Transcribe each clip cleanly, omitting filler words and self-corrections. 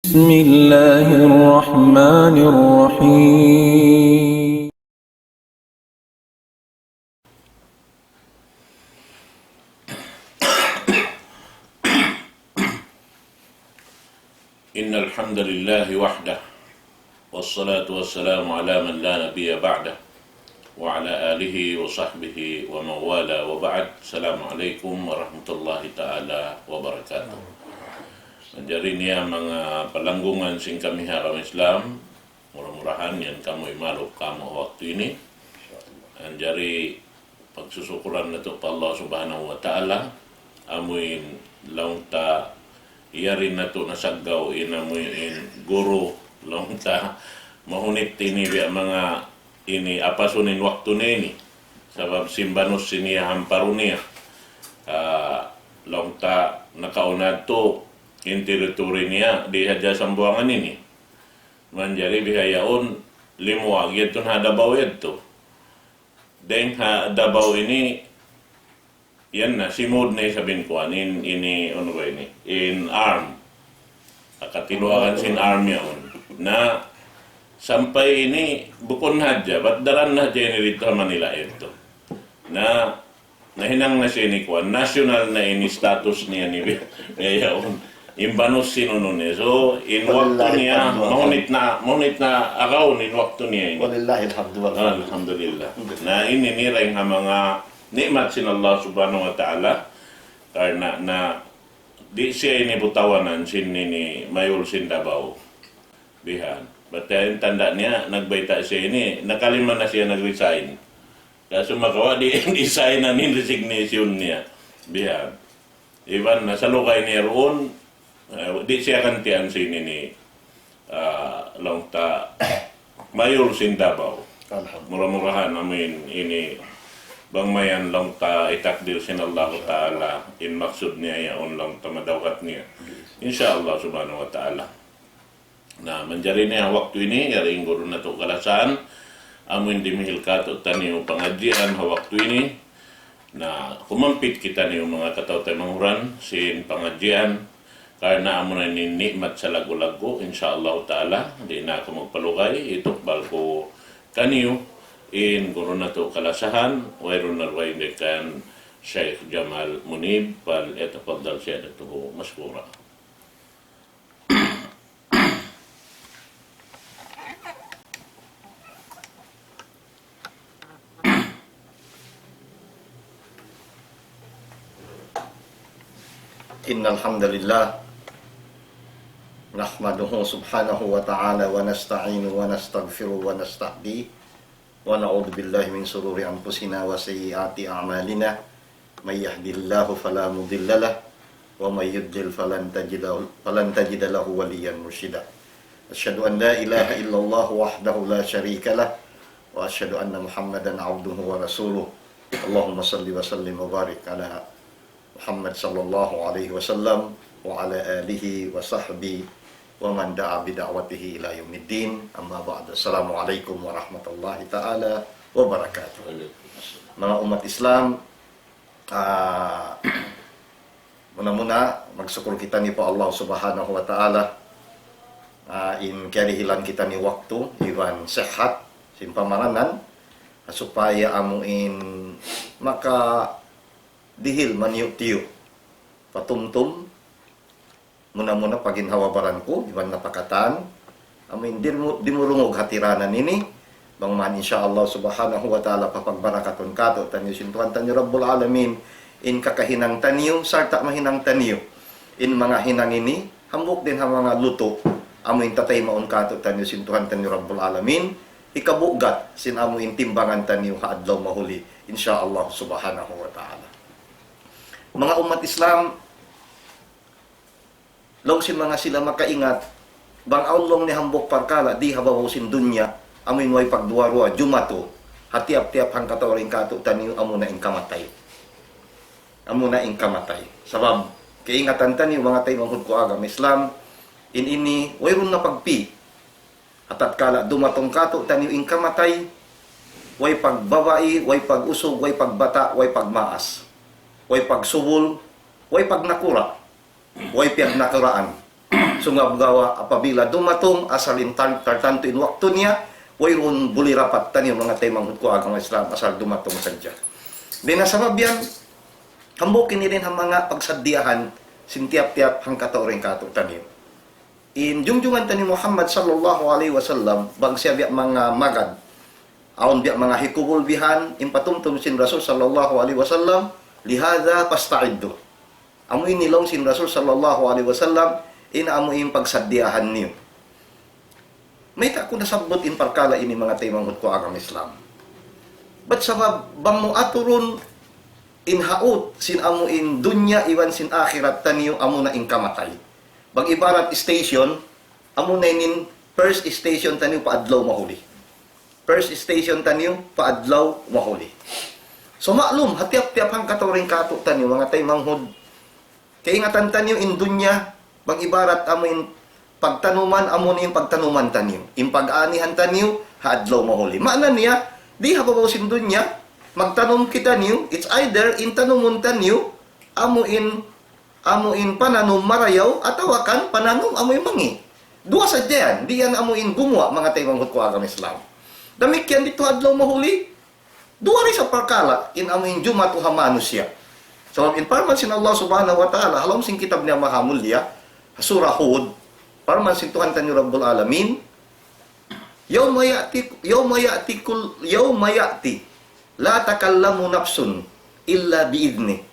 بسم الله الرحمن الرحيم. إن الحمد لله وحده والصلاة والسلام على من لا نبي بعده وعلى آله وصحبه ومن والاه وبعد. السلام عليكم ورحمة الله تعالى وبركاته. Anjari niya mga palanggungan sing kami haram Islam, murah-murahan yan kamoy malok kamo waktu ini. Anjari pagsusukuran na to pa Allah subhanahu wa ta'ala, amuin laung ta iyarin na to nasagaw inamuin guru laung ta mahunit ini biya mga ini apasunin waktu na ini sabab simbanos siniya hamparo niya laung ta nakaunad to in teritori niya di hadya sambuangan ini manjari bihayaon limuag yun hadabaw yun deng hadabaw ini yan na simod na sabihin ko ini ano ba ini in arm akatiluakan sin arm yaon na sampai ini bukon hadya ba't daran na hadya ini rito Manila ito na nahinang na siya ni Kwan national na ini status niya ni yaon imbanos sinunod so in waktu niya mahunit na agaw in waktu niya alhamdulillah na ini nirang mga nikmat sin Allah subhanahu wa ta'ala karena na di siya ini butawanan sin ini mayul sin Davao bihan bata yung tanda niya nagbayta siya ini nakaliman na siya nag-resign kaso makawa di sign na nin resignation niya bihan iban nasa lukay niya roon di siya kantian sin ini longta mayul sin Davao murah-murahan amin ini bang mayan lang ta itakdir sin Allah Ta'ala in maksud niya yaon lang ta madawat niya insyaallah subhanahu wa ta'ala na manjari niya waktu ini yaring guru na to kalasan amin dimihil ka to taniyo pangadjian ha waktu ini na kumampit kita niyo mga katawtay manguran sin pangadjian karena amo na ni nikmat sa lago-lago insyaallah Ta'ala di na ako magpalugay itukbal ko kaniyo in guru na to kalasahan wayron narwain kan Sheikh Jamal Munib fal yatafaddal siyadatuhu mashkura. Innal hamdalillah nahmaduhu subhanahu wa ta'ala wa nasta'inu wa nastaghfiru wa nastahdi wa na'udzu billahi min shururi anfusina wa sayyiati a'malina may yahdihillahu fala mudilla lahu wa may yudlil falan tajida lahu waliyan mursyida. Asyhadu an la ilaha illallah wahdahu la syarika lah wa asyhadu anna Muhammadan 'abduhu wa rasuluh. Allahumma shalli wa sallim wa barik ala Muhammad sallallahu alaihi wasallam wa ala alihi wa sahbihi wa man da'a bida'watihi ila yaumiddin. Amma ba'd. Assalamualaikum warahmatullahi ta'ala wabarakatuh. Mga umat Islam, muna-muna magsukul kita ni po Allah subhanahu wa ta'ala in kalihilan kita ni waktu iwan sehat sin pamaranan supaya amuin maka dihil maniyuk-tiyuk patumtum muna-muna paginhawabaran ko iban napakatan amin dimurungog hatiranan ini bang man insyaallah subhanahu wa ta'ala papagbarakaton kato tanyo sintuan tanyo Rabbul Alamin in kakahinang tanyo sarta mahinang tanyo in mga hinang ini hambok din ha mga luto amin tatay maun kato tanyo sintuhan tanyo Rabbul Alamin ikabugat sin amin timbangan tanyo haadlaw mahuli insyaallah subhanahu wa ta'ala. Mga umat Islam, law sin mga sila makaingat, bang aulong ni hambok parkala, di habaw sin dunya, amin way pagduwarwa, jumato, hatiap-tiap hang katawaring kato, taniyo amo na ing kamatay. Amo na ing kamatay. Sabab, kaingatan taniyo, mga tayo manghud ko agam Islam, in ini, wayron na pagpi, atat kala, dumatong kato, taniyo ing kamatay, way pagbabae, way pag-usog, way pagbata, way pagmaas. Way pagsubol, way pagnakura, way pagnakuraan. Sungabgawa apabila dumatong asalin tartanto in waktu niya, wayron buli rapat taniyo mga tayo manghud ko agama Islam asal dumatong sadya. Di nasababyan, hambukin ni rin ang mga pagsaddiyahan sintiap-tiap hang katawring kato taniyo. In jungjungan tani Muhammad sallallahu alaihi wasallam, bang siya biya mga magad, aon biya mga hikubul bihan, impatumtum sin Rasul sallallahu alaihi wasallam, lihada pasta'iddu. Amoy nilong sin Rasul sallallahu alaihi wasallam, inaamuin pagsaddiyahan niyo. May ta ko nasabot in parkala ini mga taymanghud ko agam Islam. But sabab bang mo aturun in haut sin amuin dunya iwan sin akhirat taniyo amo na in kamatay. Bang ibarat station, amo na in first station taniyo paadlaw mahuli. First station taniyo paadlaw mahuli. So maklum hatiap-tiap hang katawring kato taniyo mga taymanghud. Kay ingatan taniyo in dunya bang ibarat amin pagtanuman amo ni pagtanuman taniyo. Impag-anihan taniyo hadlaw mahuli. Maana niya di hababaw sin dunya magtanom kita niyo, it's either in tanumon taniyo amo in pananom marayaw atawakan pananom amo in mangi. Dua sa diyan, di yan amo in gumawa mga taymanghud ko agam Islam. Damikyan dito hadlaw mahuli. Dua rin sa parkala in amo in juma to hamanusya. So in parman sin Allah subhanahu wa ta'ala halom sin kitab niya mahamul dia surah Hud, parman sin Tuhan tani Rabbul Alamin, yawma ya'ti la takallamu nafsun illa biidni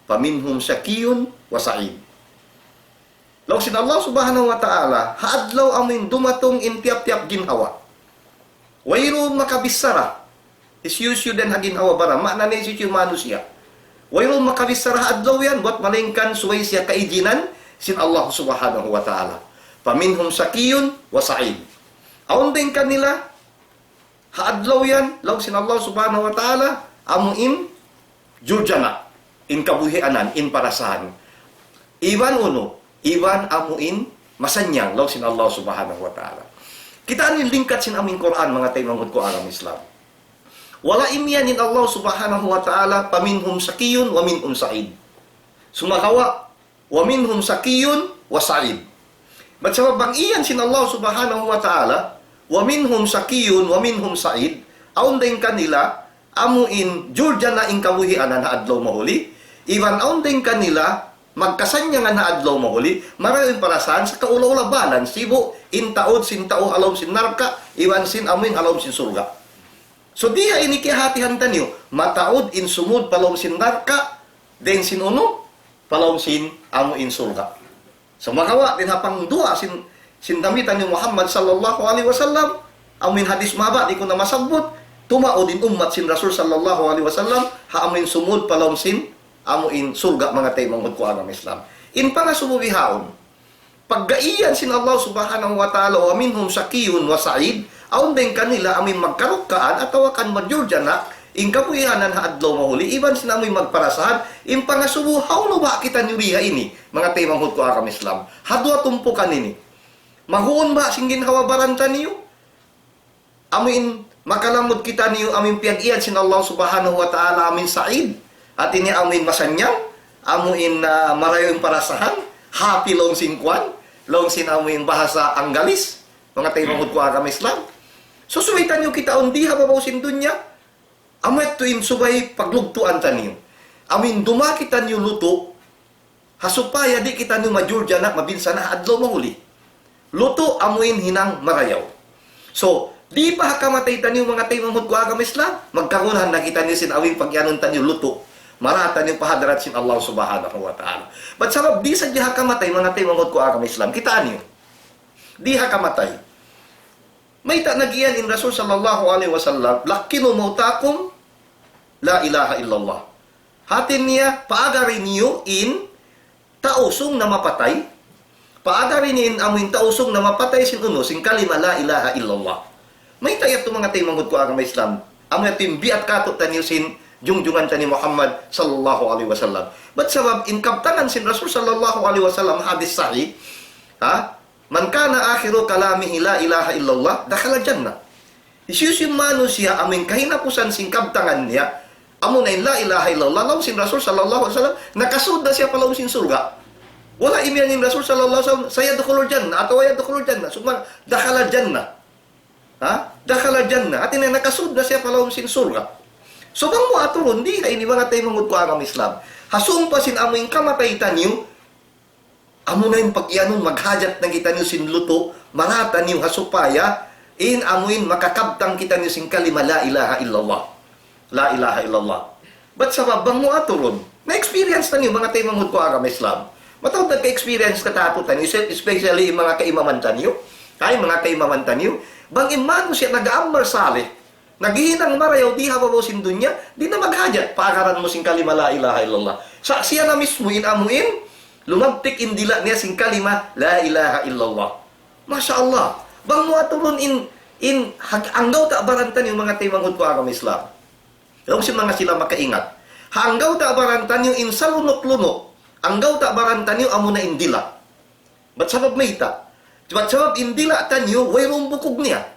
paminhum syakiyun wa sa'id. Law sin Allah subhanahu wa ta'ala haadlaw amin dumatong in tiap-tiap ginhawa. Wayro makabisara isyusyu den haginhawa bara makna ni isyusyu manusia. Wayro makabisara haadlaw yan buat malingkan suway siya kaijinan sin Allah subhanahu wa ta'ala. Paminhum sakiyun wa sa'id. Aon din kanila, haadlaw yan, law sin Allah subhanahu wa ta'ala, amuin, jurjana, in kabuhianan, in parasahan. Iwan uno, iwan amuin, masanyang, law sin Allah subhanahu wa ta'ala. Kita anin lingkat sin aming Quran, mga taymanghud ko alam Islam. Wala imyan in Allah subhanahu wa ta'ala, paminhum sakiyun wa minhum sa'id. Sumakawa, wa minhum sakiyun wa sa'id. Ba't sabab bang iyan sin Allah subhanahu wa ta'ala, wa minhum sakiyun wa minhum sa'id, aon din kanila, amuin jurjan na in kabuhianan na adlaw mahuli, iwan aon din kanila, magkasanyangan na adlaw mahuli, maraming parasan sa kaulaw-labanan, sibo, in taod, sin tao, alaw sin narka, iwan sin amuin, alaw sin surga. So diha ini kihatihan tanyo, mataod in sumud, palaw sin narka, den sin uno, palaw sin amo in surga. So makawa din hapang dua sin damitan ni Muhammad sallallahu alaihi wasallam amin hadis mahaba di ko na masabot tumao din ummat sin Rasul sallallahu alaihi wasallam ha amin sumud palaw sin amo in surga mga taymanghud ko agam Islam. In para sumubihaon paggaiyan sin Allah subhanahu wa ta'ala wa minhum sakiyun wa sa'id aon din kanila amin magkarukkaan atawakan majurjana in kapuyanan ha adlaw mahuli, iban sinamoy magparasahan, in pangasubuhaw no ba kita niya ini, mga taymanghud ko agam Islam. Hadwa tumpukan ini. Mahuon ba singgin hawabaran ta niyo? Amin makalamod kita niyo amin piag-iyan sin Allah subhanahu wa ta'ala amin sa'id. At ini amin masanyang, amin marayo yung parasahan, happy long sin kwan, long sin amin bahasa Anggalis, mga taymanghud ko agam Islam. Susuwitan niyo kita undi hababaw sin dunya. Amet tuin subay paglugtuan taniyo. Amin dumakitan niyo luto, hasupaya di kita niyo majurja na mabinsan na adlaw mahuli. Luto amuin hinang marayaw. So, di pa hakamatay taniyo mga taymanghud ko agam Islam, magkaroon na kita niyo sin awing pagyanon taniyo luto. Marata niyo pahadarat sin Allah subhanahu wa ta'ala. But sabab di sa di hakamatay mga taymanghud ko agam Islam, kita niyo. Di hakamatay. May ta nagiyan in Rasul sallallahu alaihi wasallam, lakinu mautakum la ilaha illallah. Hatin niya, paagarin niyo in tausong na mapatay. Paagarin niya in amin tausong na mapatay sin uno, sin kalima la ilaha illallah. May tayat mga taymanghud ko agam Islam. Amin atin biat katot taniyo sin jungjungan tani Muhammad sallallahu alaihi wasallam. But sabab in kabtanan sin Rasul sallallahu alaihi wasallam hadis sahih, man kana akhiru kalamihi la ilaha illallah, dakhala jannah. Isyusim manusia amin kahinapusan sin kabtangan niya, amo na la ilaha illallah, law sin Rasul sallallahu alaihi wasallam, nakasud na siya palaw sin surga. Wala imian ni Rasul sallallahu alaihi wasallam saya dukhulul jannah atau ya dukhulul jannah. Summa dakhala jannah. Ha? Dakhala jannah. At ina nakasud na siya palawom sin surga. So bang mo aturon di ini mga tayo mangud ko ang Islam. Hasung pa sin amoy kamataytan niyo. Amo na yung pag-ianong maghajat na kita niyo sin luto, mangata niyo hasupaya, in amuin makakabtang kita niyo sin kalima la ilaha illallah. La ilaha illallah. But sa babang mo aturon, na-experience na niyo mga tayo mangud ko ang Islam. Matawag nagka-experience ka tatutan niyo, especially yung mga kaimamantan niyo. Kaya mga kaimamantan niyo, bang imano siya nag-aamar salih, naghihinang marayaw, di hababaw sin dunya, di na maghajat, paakaran mo sin kalima la ilaha illallah. Sa siya na mismo inamuin, lumagtik indila niya sin kalima la ilaha illallah. Masya Allah. Bang mo aturon hanggaw ta barantan yung mga taymangod ko ang Islam. Yung si mga sila makaingat. Hanggaw ta barantan yung insalunok-lunok, hanggaw ta barantan yung amo na indila. Ba't sabab may ita? Ba't sabab indila tanyo, wayrong bukog niya.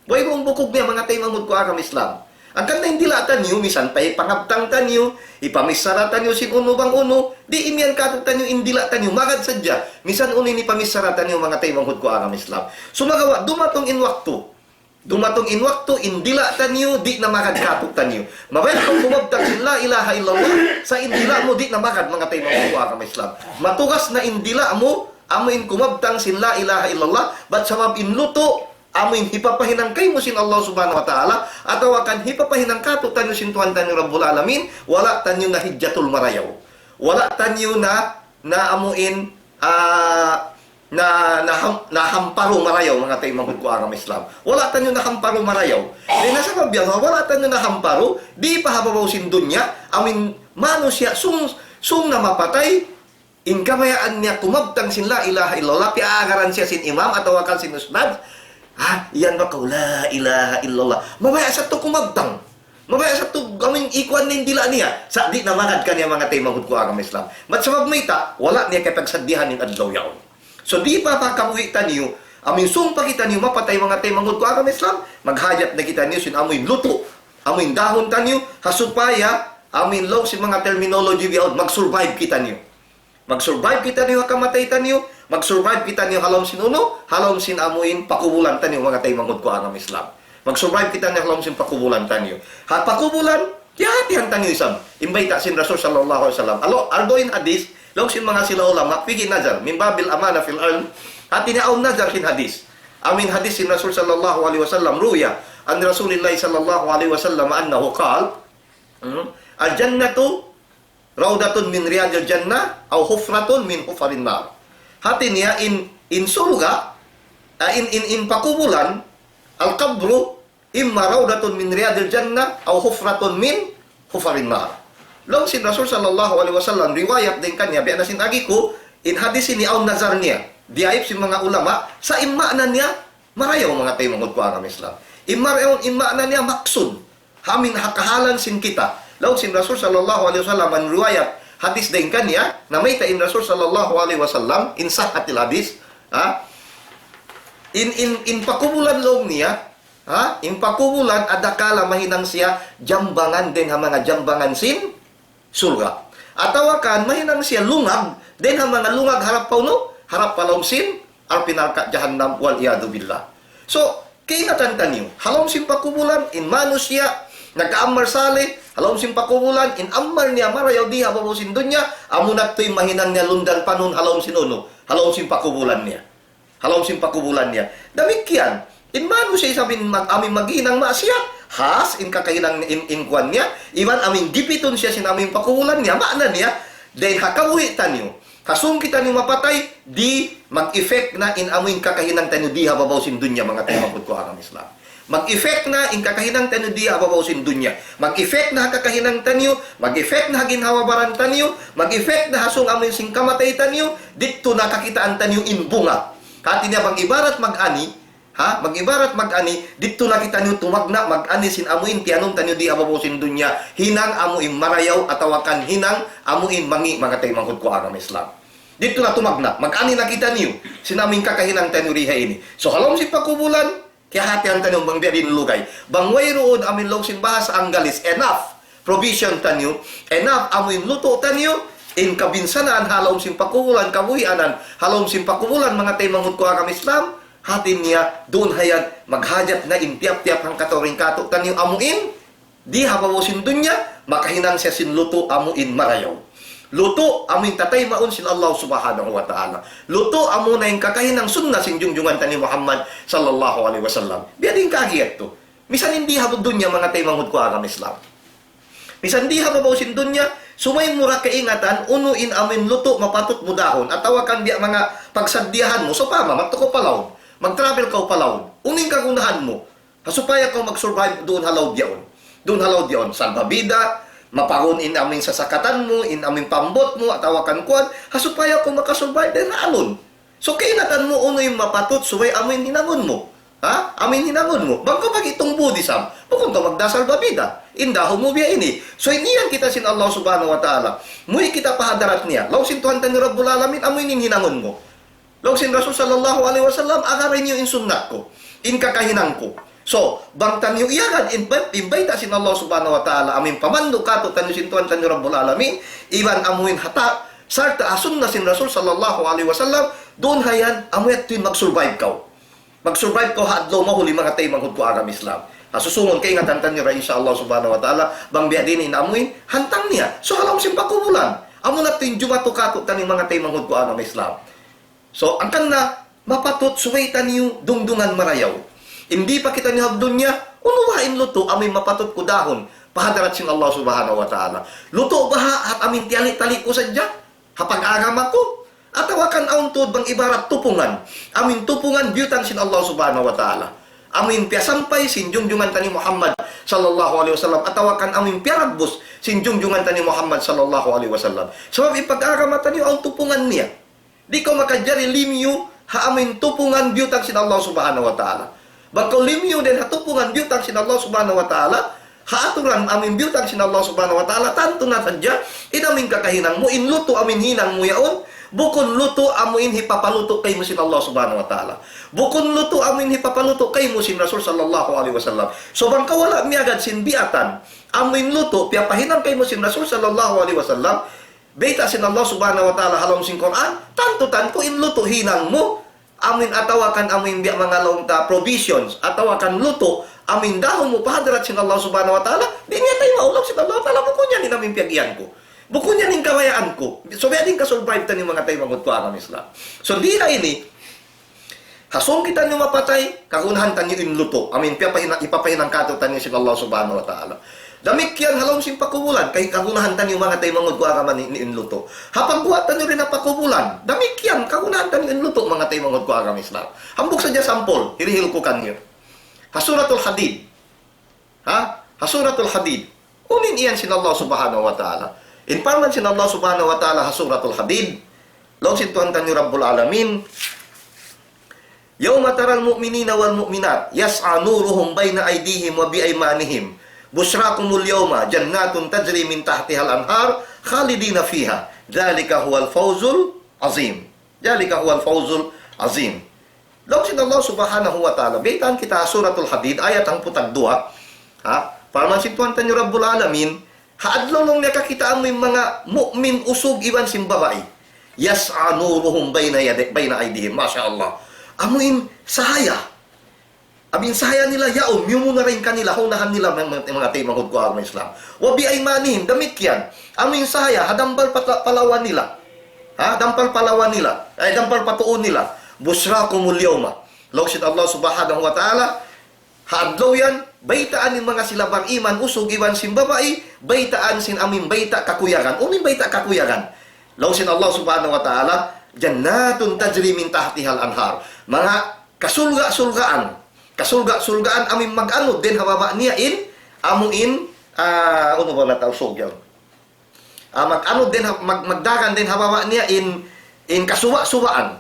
Wayrong bukog niya mga taymangod ko ang Islam. Ang kanta indila tanyo, misan pa ipangabtang tanyo, ipamisara tanyo sin uno bang uno, di imian kato tanyo indila tanyo, magad sadya. Misan uno ni pamisara tanyo mga taymangod ko ang Islam. Sumagawa, dumatong in waktu, indila tanyo, di na magad kato tanyo. Mabaya kung kumabtang sin la ilaha illallah, sa indila mo, di na magad mga taymangod ko ang Islam. Matugas na indila mo, amoin kumabtang sin la ilaha illallah, ba't sabab inluto, amoin hipapahinang kay mo sin Allah subhanahu wa ta'ala, atau akan hipapahinang kato tanyo sin Tuhan tanyo Rabbul Alamin, wala tanyo na hijjatul marayaw. Wala tanyo na amuin, na hamparo marayaw, mga tayo mangkod ko ang Islam. Wala tanyo na hamparo marayaw. Di nasa kabiyaw, wala tanyo na hamparo, di pahababaw sin dunya, amin, mano siya, sung na mapatay, inkamayaan niya kumabtang sin la ilaha illallah, piagaran siya sin imam, atau akan sin usnad, iyan ba ka, la ilaha illallah. Mabaya sa to kumabtang. Mabaya sa to gaming ikuan na indila niya. Sa di na magad ka niya mga tayo mangkod ko ang Islam. Mat sa magmayta, wala niya kapagsaddihan ng adlaw yaon. So di pa pakamuhitan niyo, amin sumpa kita niyo mapatay mga tayo mangkod ko ang Islam, maghajat na kita niyo sin amoy luto, amoy dahon tanyo, hasupaya, amin law si mga terminology yaon, mag-survive kita niyo. Mag-survive kita niyo kamatay tanyo, mag-survive kita niyo halom sin uno, halom sin amuin pakubulan tanyo mga tayo mangkod ko ang Islam. Mag-survive kita niyo halom sin pakubulan tanyo. Ha pakubulan, hati-hatihan tanyo isam. Imbayta sin Rasul sallallahu alaihi wasallam. Ardoin hadis, law sin mga sila ulama, pigi nazar, min babil amana fil ilm, hati niya nazar sin hadis. Amin hadis sin Rasul sallallahu alaihi wasallam, ruya, an Rasulillah sallallahu alaihi wasallam annahu qala, al-jannatu raudatun min riyadil jannah au hufratun min hufarin nar. Hati niya in surga, in pakubulan, al-qabru imma raudatun min riyadil jannah au hufratun min hufarin nar. Long sin Rasul sallallahu alaihi wasallam riwayat din kanya biya na sinagi ko in hadis ini au nazar niya. Diayip si mga ulama sa immanan niya marayaw mga tayo mangod ko ang Islam. Immanan niya maksud. Hamin hakahalan sin kita. Law sin Rasul sallallahu alaihi wasallam an riwayat hadis din kanya na may in Rasul sallallahu alaihi wasallam in sahhatil hadis, in pakubulan long niya, in pakubulan adakala mahinang siya jambangan din ha mga jambangan sin surga. Atawakan mahinang siya lungag din ha mga lungag harap pauno, harap palom sin arpinarka jahannam wal iyadu billah. So kainatan tanyo halom sin pakubulan in manusia nag-ammar salih, halom sin pakubulan, in ammar niya marayaw di hababaw sin dunya, amunat to'y mahinang niya lundan panon halom sin uno, halom sin pakubulan niya. Halom sin pakubulan niya. Damikyan, in mano siya sabihin amin maghinang maasiyat, has, in kakahinang in kwan niya, iwan amin gipiton siya sin amin pakubulan niya, maana niya, dahil hakawitan niyo, kasung kita niyo mapatay, di mag-effect na in amin kakahinang tanyo di hababaw sin dunya, mga tayo ko ang Islam. Mag-effect na in kakahinang tanyo di hababaw sin dunya. Mag-effect na kakahinang tanyo, mag-effect na ginhawabaran tanyo, mag-effect na hasong amin sing kamatay tanyo, dito nakakitaan tanyo in bunga. Hati niya mag-ibarat mag-ani, mag-ibarat mag-ani, dito nakita niyo tumagna mag-ani sin amuin tianong tanyo di hababaw sin dunya. Hinang amuin marayaw atawakan hinang amuin mangi mga tayo mangkod ko ang Islam. Dito na tumagna, mag-ani nakita niyo sinaming kakahinang tanyo riha ini. So halom si pakubulan, kaya hati ang tanong bang biya dinulugay. Bangway roon amin long sin bahasa Anggalis, enough provision tanyo, enough amin luto tanyo, In kabinsanan, halom simpakubulan, kabuhianan, halom simpakubulan, mga tay manghud ko agam Islam, hatin niya, doon hayan, maghajat na intiap-tiap ang katoring kato, tanyo amuin, di hapawosin dunya, makahinan siya sinluto amuin marayaw. Luto amin tatay maun sin Allah subhanahu wa ta'ala. Luto amo na yung kakahinang sunna sin jungjungan tani Muhammad sallallahu alaihi wasallam. Biading kagiyat to. Misan hindi habod dunya mga tay manghud ko agam Islam. Misan di hababaw sin dunya, sumay mura kaingatan, unuin amin luto mapatot mo dahon, at tawakan biya mga pagsadyahan mo, so pama, magtuko palawd, mag-travel ka palawd, uning kagunahan mo, hasupaya ka mag-survive doon halaw diyon. Doon halaw diyon, salbabida, maparon in amin sa sakatan mo, in amin pambot mo, at tawakan kuan, hasupaya ko makasurvive din alon. So kaingatan mo, unoy mapatot, suway amin hinangon mo. Ha? Amin hinangon mo. Bangka pag itong Buddhism, pukunta magdasal babida. Indaho mo biya ini. So iniyan kita sin Allah subhanahu wa ta'ala. Muy kita pahadarat niya. Lausin Tuhan tan Rabbul Alamin, amoy nin hinangon mo. Lausin Rasul sallallahu alaihi wasallam, agarin niyo in sunnat ko. In kakahinang ko. So, bangtan niyo iyagan, imbayta sin Allah subhanahu wa ta'ala, amin pamando kato tan sin Tuhan tan Rabbul Alamin, iban amuin hata, sarta asun na sin Rasul sallallahu alaihi wasallam, doon hayan, amoy at mag-survive ka. Mag-survive ko hadlaw mahuli mga tay manghud ko agam Islam. Susungon kay nga tantan niya insya Allah subhanahu wa ta'ala, bang biya din inamuin, hantang niya. So halam simpakubulan. Amo na tin jumatukato taning mga tay manghud ko agam Islam. So ang kanna, mapatot suwaytan niyo dungdungan marayaw. Hindi pa kita niyo habdun niya, unuwain luto, amin mapatot ko dahon, pahadarat sin Allah subhanahu wa ta'ala. Luto baha at amin tiyali-tali ko sadya, hapag agam ako. At tawakan auntud bang ibarat tupungan. Amin tupungan biutan sin Allah subhanahu wa ta'ala. Amin piasampay sin jungjungan tani Muhammad sallallahu alaihi wasallam. At tawakan amin piaragbus sin jungjungan tani Muhammad sallallahu alaihi wasallam. Sebab ipag-agamatan niyo ang tupungan niya. Di ko makajari limyo ha amin tupungan biutan sin Allah subhanahu wa ta'ala. Bangko limyo din ha tupungan biutan sin Allah subhanahu wa ta'ala. Haaturan amin biutan sin Allah subhanahu wa ta'ala. Tanto na sadya, inamin kakahinang mo, inluto amin hinang mo yaon. Bukon luto amuin hipapaluto kay mo sin Allah subhanahu wa ta'ala. Bukon luto amuin hipapaluto kay mo sin Rasul sallallahu alaihi wasallam. So bang kawala miagad sin biatan, amuin luto piapahinan kay mo sin Rasul sallallahu alaihi wasallam. Beta sin Allah subhanahu wa ta'ala halom sin Quran, tanto ko inluto hinang mo, amin atawakan amin biya mga longta provisions, atawakan luto, amin dahon mo pahadarat sin Allah subhanahu wa ta'ala, di niya tayo maulog sin Allah ta'ala mo kunya ni namin piagian ko. Bukod niya ning kawayaan ko. So, pwedeng ka-survive ta ni mga tayo manghud ko agam Islam. So, di na ini, hasong kita niyo mapatay, kagunahan ta niyo inluto. Amin, ipapahinang kato ta niyo si Allah subhanahu wa ta'ala. Damik yan, halong simpakubulan, kay kagunahan ta niyo mga tayo manghud ko agam ni inluto. Hapag buhat ta niyo rin napakubulan, damik yan, kagunahan ta niyo inluto, mga tayo manghud ko agam Islam. Hambog sa dya sampol, hirihil ko kanyo. Hasuratul Hadid. Ha? Hasuratul Hadid. Unin iyan sin Allah subhanahu wa ta'ala. Inparman sin Allah subhanahu wa ta'ala hasuratul Hadid. Law sin Tuhan tanyo Rabbul Alamin. Yawma taral mu'minina wal mu'minat yas'a nuruhum bayna aydihim wa biaymanihim. Bushrakumul yawma jannatun tajri min tahtihal anhar khalidina fiha. Dzalika huwal fawzul azim. Dzalika huwal fawzul azim. Law sin Allah subhanahu wa ta'ala. Baitan kita suratul Hadid ayat ang putag 2. Ha? Parman sin Tuhan tanyo Rabbul Alamin. Haadlong niya kakita mo yung mga mu'min usog iwan sim babae. Yas'a nuruhum bayna aydihim. Masya Allah. Amuin sahaya. Amin sahaya nila yaon. Yung muna rin kanila. Hunahan nila mga tayo manghud ko agam Islam. Wabi ay manihim. Damit yan. Amuin sahaya. Hadampal palawan nila. Ha? Dampal palawan nila. Ay dampal patuon nila. Busrakumul yawma. Lawsid Allah subhanahu wa ta'ala. Hadlaw yan, baitaan ng mga silabang iman, usog iwan sin babae, baitaan sin amin baita kakuyagan. Unin baita kakuyagan. Lawsin Allah subhanahu wa ta'ala, jannatun tajri min tahtihal anhar. Mga kasulga-sulgaan. Kasulga-sulgaan amin mag-ano, din hababa niya amuin, ano ba natawsog yan? Mag-ano din, magdagan din hababa niya in kasuwa-suwaan.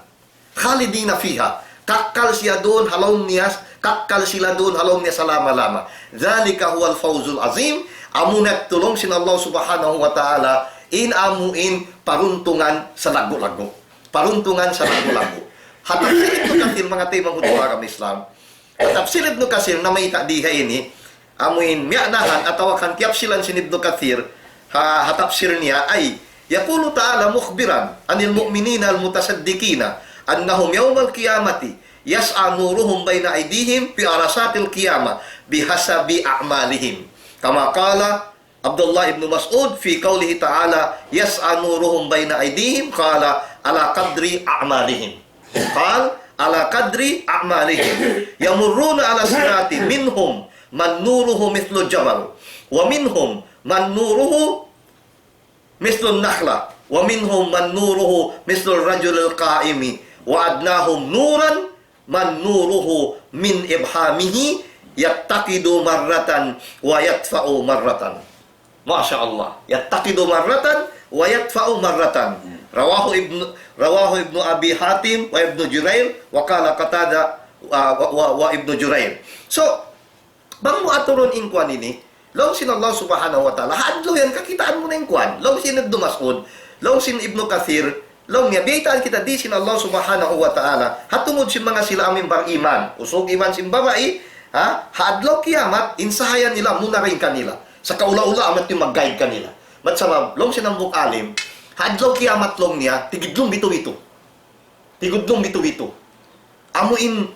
Khalidina fiha. Kakkal siya doon, halom niya, kakkal sila doon, halom niya sa lama-lama. Zalika huwal fawzul azim. Amunat tulong sin Allah subhanahu wa ta'ala amuin paruntungan sa lago-lago. Paruntungan sa lago-lago. Hatapsilid no kasir mga tayo manghud ko agam Islam. Hatapsilid no kasir na may diha ini, amuin miyanahan at tawakan kiyapsilan sin Ibn Kathir, hatapsir niya ay يقول تعالى مخبرا عن المؤمنين المتصدقين أنهم يوم القيامة يسعى نورهم بين أيديهم في عرصات القيامة بحسب أعمالهم كما قال عبد الله بن مسعود في قوله تعالى يسعى نورهم بين أيديهم قال على قدر أعمالهم قال على قدر أعمالهم يمرون على صراط منهم من نوره مثل الجبل ومنهم من نوره مثل النخلة ومنهم من نوره مثل الرجل القائم وأدناهم نورا من نوره من إبهامه يتقد مرة ويدفع مرة ما شاء الله يتقد مرة ويدفع مرة رواه ابن أبي حاتم وابن جرير وقال قتادة وابن جرير so bang mo aturon inkwan ini long sin Allah subhanahu wa ta'ala hadlo yan kakitaan mo na inkwan long sin Ibn Mas'ud long sin Ibn Kathir long niya biitaan kita di sin Allah subhanahu wa ta'ala hatungod sin mga sila aming bar iman usog iman sin babae ha hadlo kiamat insahayan nila muna rin kanila sa kaula-ula amat yung mag-guide kanila matsabab long sin ang bukalim hadlo kiamat long niya tigidlong bito-bito tigidlong bito-bito amuin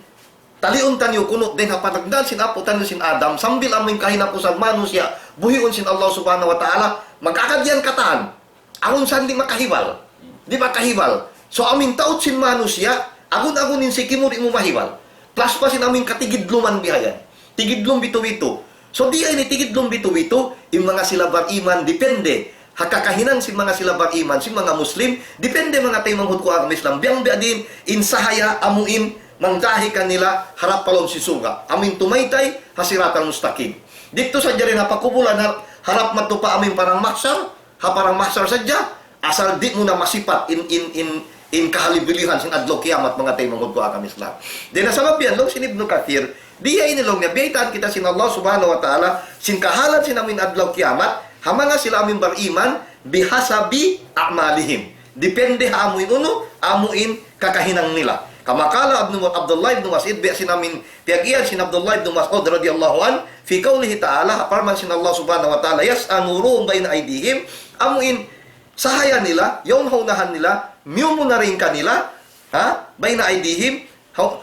talion tanyo kuno din hapanagdan sin apo tanyo sin Adam sambil amin kahinapusan manusia buhion sin Allah subhanahu wa ta'ala magkakadyan kataan aron sandi makahibal di makahibal so amin taot sin manusia agun-agunin si kimuri mo mahibal plus pa sin amin katigidluman bihayan tigidlong bito-bito so di ay ni tigidlong bito-bito yung mga silabar iman depende hakakahinan sin mga silabar iman sin mga Muslim depende mga tayo manghud ko ang Islam biyang biadin insahaya amuin manggahi kanila harap palong si suga. Amin tumaytay hasiratan mustaqim. Dito sa dyan napakubulan harap matupa amin parang maksar, parang maksar sadya. Asal di mo na masipat in kahalibilihan sin adlaw kiamat mga tayo mangod ko akam Islam. Di na sabab yan, long sin Ibn Kathir, di ay inilong niya, biyaitaan kita sin Allah subhanahu wa ta'ala, sin kahalan sin amin adlaw kiamat, hamanga sila amin bariman, bihasabi a'malihim. Depende ha amuin uno, amuin kakahinang nila. Kama kala Abdullah ibn Mas'ud biasin namin tiagian sin Abdullah ibn Mas'ud radhiyallahu an fi qoulihi ta'ala aparman sin Allah subhanahu wa ta'ala yas'anuruhum baina aydihim amuin sahaya nila yung hunahan nila miyumo na rin kanila ha baina aydihim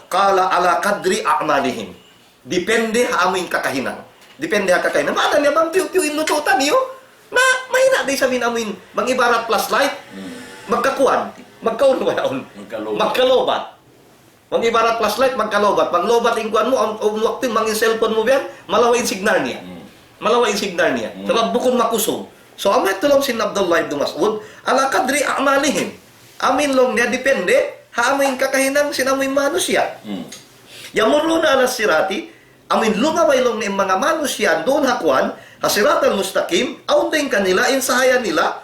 qala ala qadri a'malihim depende ha amuin kakahinan depende ha kakahinan mana niya bang piu-piu inututan niyo na mahina di sabihin amuin mangibarat plus light magkakuan magkaunwaon magkalobat Mag-ibarat flashlight, magkalobat. Maglobat ingkuan mo, ang waktu mangin cellphone mo biyan, malawa yung signal niya. Malawa yung signal niya. Sabab bukon makusog. So, amin tulong sin Abdullah ibn Mas'ud, ala kadri a'malihim. Amin long niya, depende, haamin kakahinang sinamoy manusya. Yamuruna ala sirati, amin lumaway long ni mga manusya, doon hakuan, hasiratan mustaqim, aunting kanila, insahayan nila,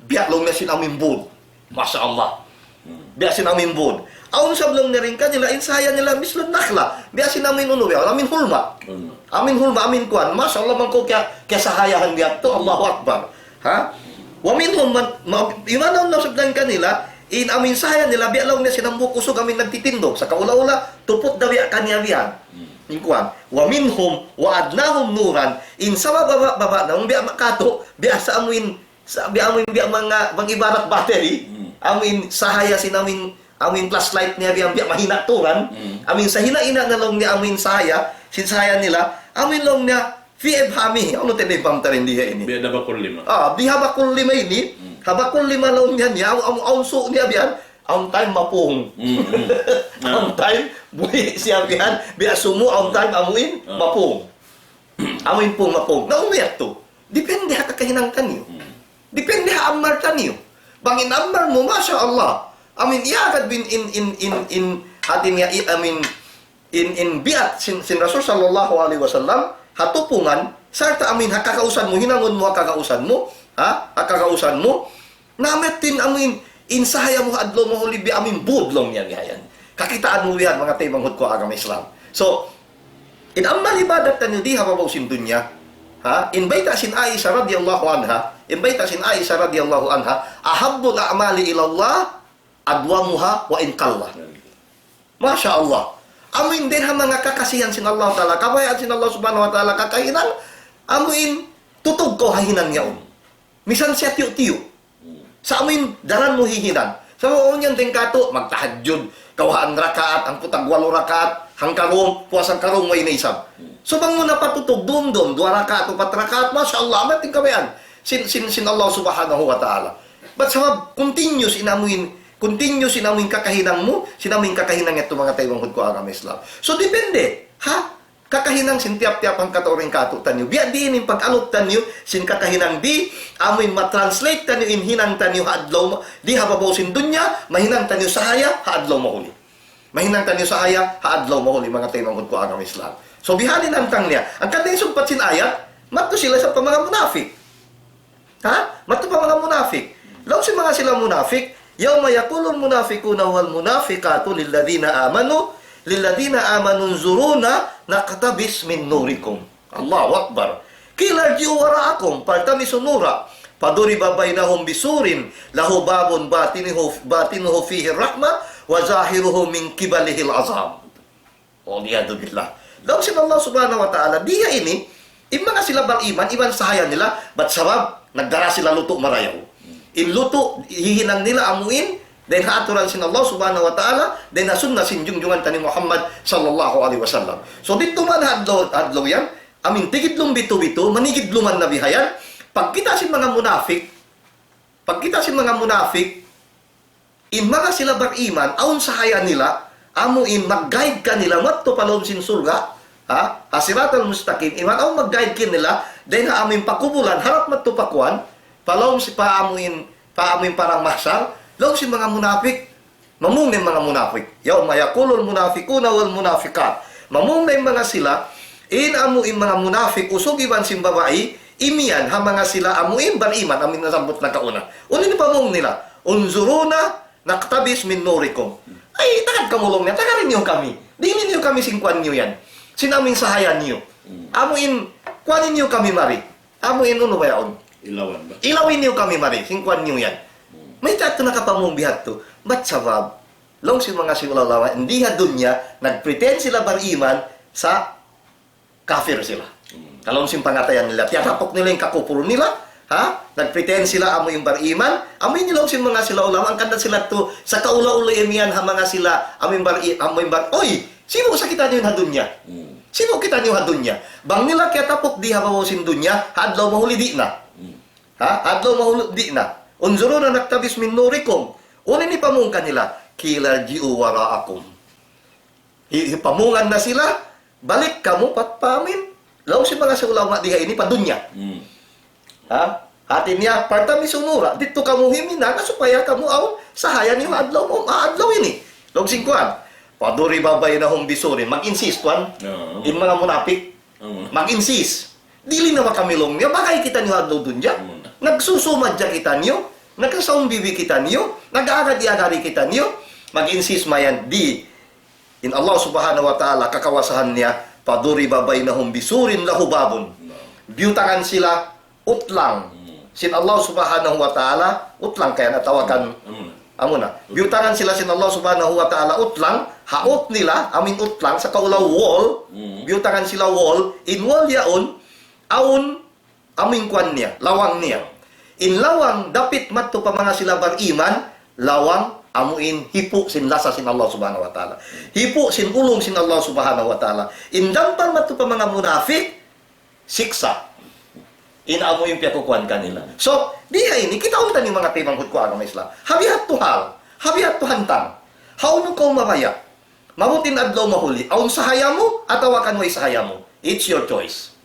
biyak long na sinamin bud. Masya Allah. Biyak sinamin bud. Aun sablong na rin kanila, insaya nila mislun nakla. Biasin namin unuwi, amin hulma. Amin hulma, amin kuan. Masya Allah, man ko kaya sahayahan biyak to, Allahu Akbar. Ha? Wamin hulma, imanaw na sabdan kanila, in amin sahaya nila, biyak lang na sinambukusog, amin nagtitindog. Sa kaula-ula, tupot daw biyak kanya biyan. In kuan. Wamin hum, waadnahum nuran, in sa baba na, biyak makato, biyak sa amin, biyak mga ibarat battery, amin sahaya sinamin, amin flashlight niya biya mahina turan amin sa hina-ina na long niya amin saya sinsaya nila amin long niya fi ibhami ano tinipam ta rin diha ini biya bakul lima biha bakul lima ini habakul lima long niya ang so niya biyan ang time mapung ang time buhi siya biyan biya sumo ang time amuin mapung amin pung mapung na umiyak to depende ha kakahinang kanyo depende ha amar kanyo bangin amar mo masya Allah amin iagad bin in hatin niya amin in biat sin Rasul sallallahu alaihi wasallam hatupungan sarta amin hakakausan mo hinangon mo hakakausan mo hakakausan mo nametin amin insaya mo adlo mo libi amin budlong yan gayan kakitaan mo yan mga tayo manghud ko agama Islam so in amal ibadat tanyo di hababaw sin dunya in baita sin Aisha radhiyallahu anha ahabbul a'mali ila Allah adwamuha wa in qalla. Masya Allah. Amin din ha mga kakasihan sin Allah Ta'ala. Kabayaan sin Allah subhanahu wa ta'ala kakahinan. Amin tutog ko hahinan yaon. Misan siya tiyo-tiyo. Sa amin, daran mo hihinan. Sa mga unyan din kato, magtahadyod, kawaan rakaat, ang putag 8 rakaat, hangkarong, puwasang karong may naisab. So bang mo napatutog, dum, 2 rakaat, 4 rakaat, Masya Allah, mating kamayan. Sin Allah subhanahu wa ta'ala. But sa continuous inamuin kakahinang mo, sinamuin kakahinang ito mga tayo ko agam Islam. So depende, ha? Kakahinang sin tiap-tiap ang katoring kato tanyo. Biya din yung pag-alok tanyo, sin kakahinang di, amoy matranslate tanyo in hinang tanyo haadlaw, di hababaw sin dunya, mahinang tanyo sahaya, haadlaw mahuli. Mahinang tanyo sahaya, haadlaw mahuli, mga tinangod ko agam Islam. So bihanin ang tang niya. Ang kanting sumpat sin ayat, mato sila sa mga munafik. Ha? Mato pa mga munafik. Law si mga sila munafik, yawma yaqulul munafiquna wal munafiqatu lilladheena amanu nzuruna naqtabis min nurikum. Allahu Akbar. Qila irji'u wara'akum faltamisu nura faduriba bainahum bisurin lahu babun batinuhu fihi rahmah wa zahiruhu min qibalihi al-azab. Waliyadu billah. Law si Allah subhanahu wa ta'ala, diya ini, mga sila bang iman, iman sahaya nila, ba't sabab, nagdara sila luto marayaw. In luto, hihinang nila amuin, then haaturan sin Allah subhanahu wa ta'ala, then nasunna sin jungjungan tani Muhammad sallallahu alaihi wasallam. So dito man hadlaw yan, amin tigidlong bito-bito, manigidluman na bihayan, pagkita sin mga munafik, in mga sila bariman, aun sahaya nila, amuin mag-guide ka nila, matto palom sin surga, ha? Asiratal mustaqim, iman aun mag-guide ka nila, then amin pakubulan, harap matto pakuan, palom si paamuin parang mahsal, law si mga munafik, mamungay mga munafik. Yawma yaqulul munafiquna wal munafiqat. Mamungay mga sila, amuin mga munafik, usog iban sim babae, imian ha mga sila amuin bariman, amin nasambot na kauna. Unin pamung nila, unzuruna naqtabis min nurikum. Ay, takad kamulong niya, tagarin niyo kami. Dinin niyo kami singkwan niyo yan. Sinaming sahayan niyo. Amuin, kuanin niyo kami mari. Amuin uno ba yaon? Ilawan ba? Ilawin niyo kami mari, singkwan niyo yan. May tato na kapamong bihat to. Ba't sabab? Long si mga simulalawa, hindi ha dunya, nagpretend sila bariman sa kafir sila. Kalong sim pangatayan nila. Tiyatapok nila yung kakupuro nila. Ha? Nagpretend sila amo yung bariman. Amoy nilong sim mga sila ulama. Ang kanda sila to, sa kaula-ula yan ha mga sila, amo yung oy! Sino sa kita niyo yung hadunya? Sino kita niyo hadunya? Bang nila kaya tapok di habaw sin dunya, hadlaw mahuli di na. Ha? Hadlaw mahuli di na. Unzuro na naktabis min nurikum. Unin ni pamungkan nila, kila ji'u wara'akum. Pamungan na sila, balik kamu patpamin. Law si mga sa ulama diha ini padunya. Ha? Hatin niya, partami sunura, dito kamu himina, supaya kamu aw, sahaya niyo adlaw mo, maadlaw ini. Law singkuan, paduri babay na hong bisurin, mag-insist kuan, in mga munapik, mag-insist. Dili na makamilong niya, bakay kita niyo adlaw dunya. Nagsusumadya kita niyo, nagkasaumbibi kita niyo, nag-aagad-iagari kita niyo, mag-insist mayan di in Allah subhanahu wa ta'ala kakawasahan niya, paduri babay na hong bisurin lahubabon. Biyutangan sila, utlang. Sin Allah subhanahu wa ta'ala, utlang kaya natawagan, amuna. Biyutangan sila sin Allah subhanahu wa ta'ala, utlang, haot nila, amin utlang, sa kaulaw wall, biyutangan sila wall, in wall yaon, aun, aming kwan niya, lawang niya. In lawang, dapit matto pa mga sila bariman, lawang, amuin, hipo sin lasa sin Allah subhanahu wa ta'ala. Hipo sin ulong sin Allah subhanahu wa ta'ala. In dampan matto pa mga munafik, siksa. In amuin piyakukuan kanila. So, diya ini, kita untan yung mga timanghut ko agama Islam. Habihat tuhal, habihat tuhantang. Haunong kau mabaya. Mamutin adlaw mahuli. Aun sahaya mo, atawakan mo isahaya mo. It's your choice.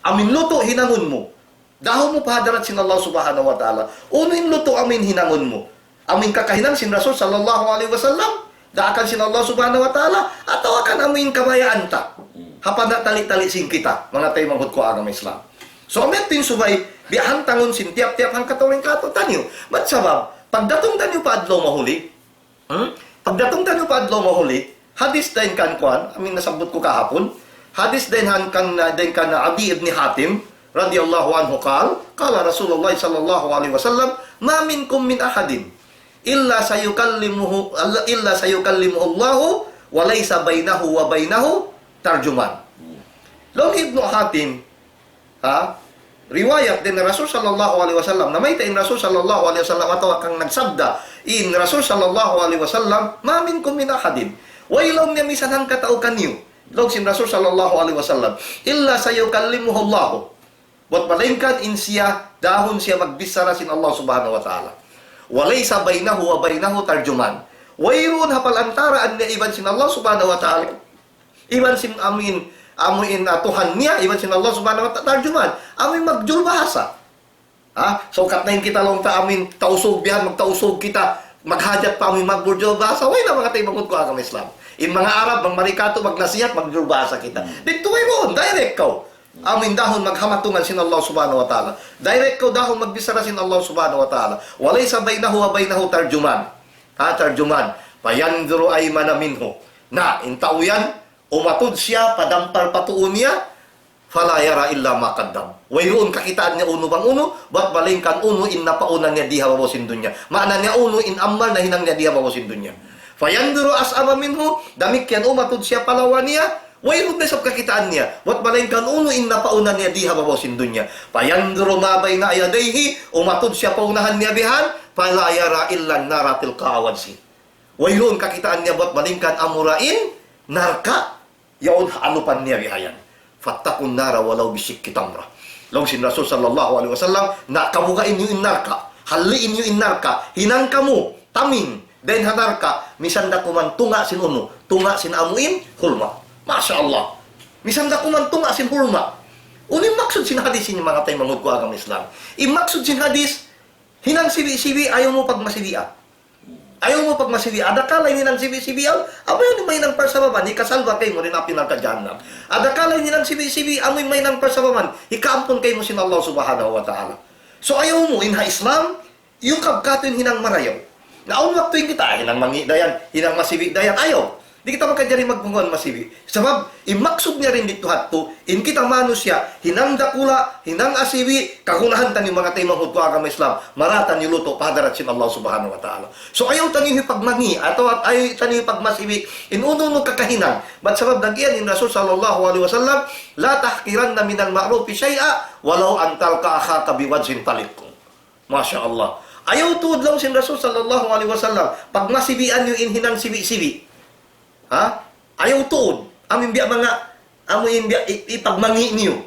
Amin luto, hinangon mo. Daho mo pahadarat sin Allah subhanahu wa ta'ala. Unin luto, amin hinangon mo. Amin kakahinan sin Rasul sallallahu alaihi wasallam. Daakan sin Allah subhanahu wa ta'ala. Atawakan amin kamayaan ta. Hapan na tali-tali sin kita. Mga tayo manghut ko agama Islam. So, amin tin subay, biyahan tangon sin tiap-tiap ang katawing katotan nyo. Ba't sabab? Pagdatong tanyo pa adlaw mahuli, pagdatong tanyo pa adlaw mahuli, hadis dahin kan kuan, amin nasabot ko kahapon, hadis din kan Adi ibn Hatim radhiyallahu anhu qala Rasulullah sallallahu alaihi wasallam, ma minkum min ahadin illa sayukallimuhu Allahu wa laysa bainahu wa bainahu tarjuman. Long Ibn Hatim, ha? riwayat din na Rasul sallallahu alaihi wasallam na may tain Rasul sallallahu alaihi wasallam atau kang nagsabda in Rasul sallallahu alaihi wasallam ma minkum min ahadin wa ilaw niya misanang katao kanyo law sin Rasul sallallahu alaihi wasallam illa sayukallimuhu Allah wat palengkan in siya dahon siya magbisara sin Allah subhanahu wa ta'ala walaysa bainahu wa bainahu tarjuman wayrun hapal antaraan niya iban sin Allah subhanahu wa ta'ala iban sin amin Tuhan niya, iban sin Allah subhanahu wa ta'ala, tarjuman, amin magjul bahasa. So, katnayin kita lang ta amin, tausog bihan, magtausog kita, maghajat pa amin magjul bahasa, way na mga tayo mangod ko agam Islam. In mga Arab, mga Marikato, magnasiyat, magjul bahasa kita. Dito ay roon, direct ka. Amin dahon maghamatungan sin Allah subhanahu wa ta'ala. Direct ka dahon magbisara sin Allah subhanahu wa ta'ala. Walay sa baynahu wa baynahu tarjuman. Tarjuman. Payandro ay manaminho. Na, intaw yan, umatod siya, padampar patuon niya, fala yara illa maqaddam. Wayroon kakitaan niya uno bang uno, ba't balingkan uno in napaunan niya diha bawasin dunya. Maana niya uno in amal na hinang niya diha bawasin dunya. Fayanduro as'ama minhu, damikyan umatod siya palawan niya, wayroon na sa kakitaan niya, ba't balingkan uno in napaunan niya diha bawasin dunya. Fayanduro mabay na ayadayhi, umatod siya paunahan niya bihan, fala yara illa naratil kaawansi. Wayroon kakitaan niya, ba't balingkan amurain, narka, yaon anupan niya bihayan. Fattakun nara walau bisik kitamra. Law sin Rasul sallallahu alaihi wasallam na kamugain niyo inarka, haliin niyo inarka, hinang kamu, taming, den hanarka, misanda kuman tunga sin uno, tunga sin amuin, hulma. Masya Allah. Misanda kuman tunga sin hulma. Uning maksud sin hadis ini mga tayo mangod ko agam Islam. Imaksud sin hadis, hinang sibi-sibi, ayaw mo pagmasibian. Ayaw mo pag masibi, ada kalay nilang sibi-sibiyaw, amoy yung may nang parsabaman, ikasalba kayo mo rin apin ang kadyanam. Ada kalay nilang sibi-sibi, amoy may nang parsabaman, ikaampon kayo mo sin Allah subhanahu wa ta'ala. So ayaw mo, inha Islam, yung kabkato yung hinang marayaw. Naon wakto yung kita, hinang mangi dayan, hinang masibi dayan, ayaw. Di kita makadjari magpunguan masibi. Sabab, imaksud niya rin dito hatto, in kita manusya, hinang dakula, hinang asibi, kagunahan tan yung mga tayo manghud ko agama Islam, maratan yung luto, padarat sin Allah subhanahu wa ta'ala. So ayaw tan yung pagmangi, atau ayaw tan yung pagmasibi, inuno kakahinang. Ba't sabab nagyan yung Rasul sallallahu alaihi wasallam, la tahkiran na minal ma'rufi syai'a, walau antal ka akhaka biwajhin talikkum. Masya Allah. Ayaw tuod lang sin Rasul sallallahu alaihi wasallam, pagmasibian yung inhinang sibi-sibi. Ayaw tuod. Amin biya mga amuin biya ipagmangi niyo.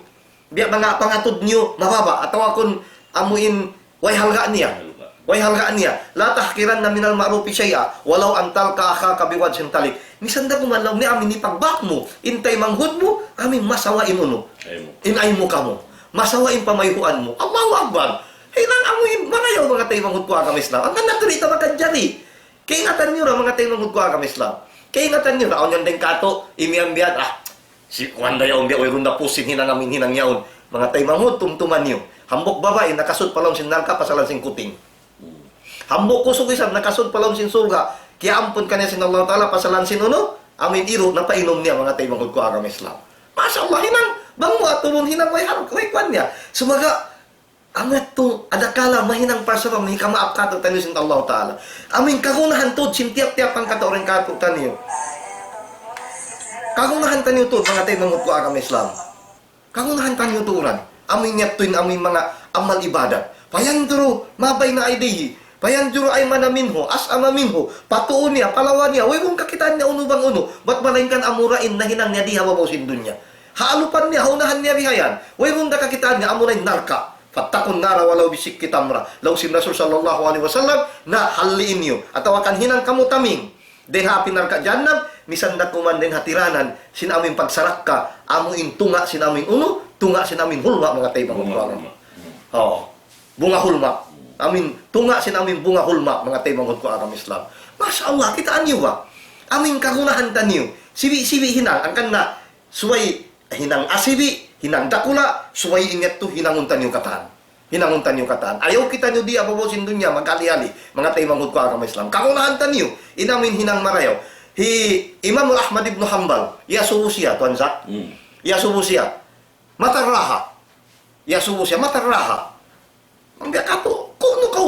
Biya mga pangatod niyo mababa atau akon amuin way halga niya. Way halga niya. La tahkiran na minal ma'rufi syai'a walau antal ka akhaka biwajhin talik. Misanda ko man lang ni amin ipagbak mo, intay manghud mo, amin masawain uno. Inay mo kamo. Masawain pamayhuan mo. Allahu Akbar. Hinang amuin manayaw mga tayo manghud ko agam Islam. Ang naturita makadjari. Kaya ingatan niyo ra mga tayo manghud ko agam Islam. Kaya ingatan nyo, raon yan din kato, imiambiyat, si Wanda yaon, di, oy runda pusin, hinang amin, hinang yaon. Mga tayo manghud, tumtuman nyo. Hambok babae, nakasud palong sin narka, pasalan sin kuting. Hambok kusog isang, nakasud palong sin surga, kaya ampun ka niya sin Allah Ta'ala, pasalan sin uno, amin iro, napainom niya, mga tayo manghud ko agam Islam. Masya Allah, hinang, bangmo at turun, hinang way harap, way kwan niya. Sumaga, angat to, adakala, mahinang parsapang, mahikamaap kato, tanyo sin Allah Ta'ala. Amin, kagunahan to, sintiap-tiap ang kato, rin kato, tanyo. Kagunahan tanyo to, mga tayo manghud ko agam Islam. Kagunahan tanyo to, uran. Amin niyat to, amin mga amal ibadat. Payanduro, mabay na idehi. Payanduro ay manaminho, as'ama minho, patuon niya, palawan niya, way mong kakitaan niya uno bang uno, ba't malingkan amurain na hinang niya di hawabaw dunya. Haalupan niya, haunahan niya bihayan, way mong kakitaan niya amuray narka. Fattakun nara walau bisik kitamra. Law sin Rasul sallallahu alaihi wasallam na haliin niyo. Atau akan hinang kamu taming. Den ha pinarka jannab, misanda kuman den hatiranan, sin amin pagsarak ka, amuin tunga sin amin uno, tunga sin amin hulma mga tayo manghud ko. Bunga hulma. Amin tunga sin amin bunga hulma mga tayo manghud ko agam Islam. Masya Allah, kitaan niyo ba? Amin kagunahan tan niyo. Sibi-sibi hinang, angkan na suway hinang asibi, hinang dakula, suway ingat to, hinanguntan yung kataan. Hinanguntan yung kataan. Ayaw kita nyo di ababosin dunya, mag-ali-ali. Mga tayo manghud ko agama Islam. Kakunahan tanyo, inamin hinang marayaw. Imam Ahmad ibn Hanbal, yasubo siya, Tuan Zak. Yasubo siya. Matarraha. Yasubo siya, matarraha. Ang kato, kuno ka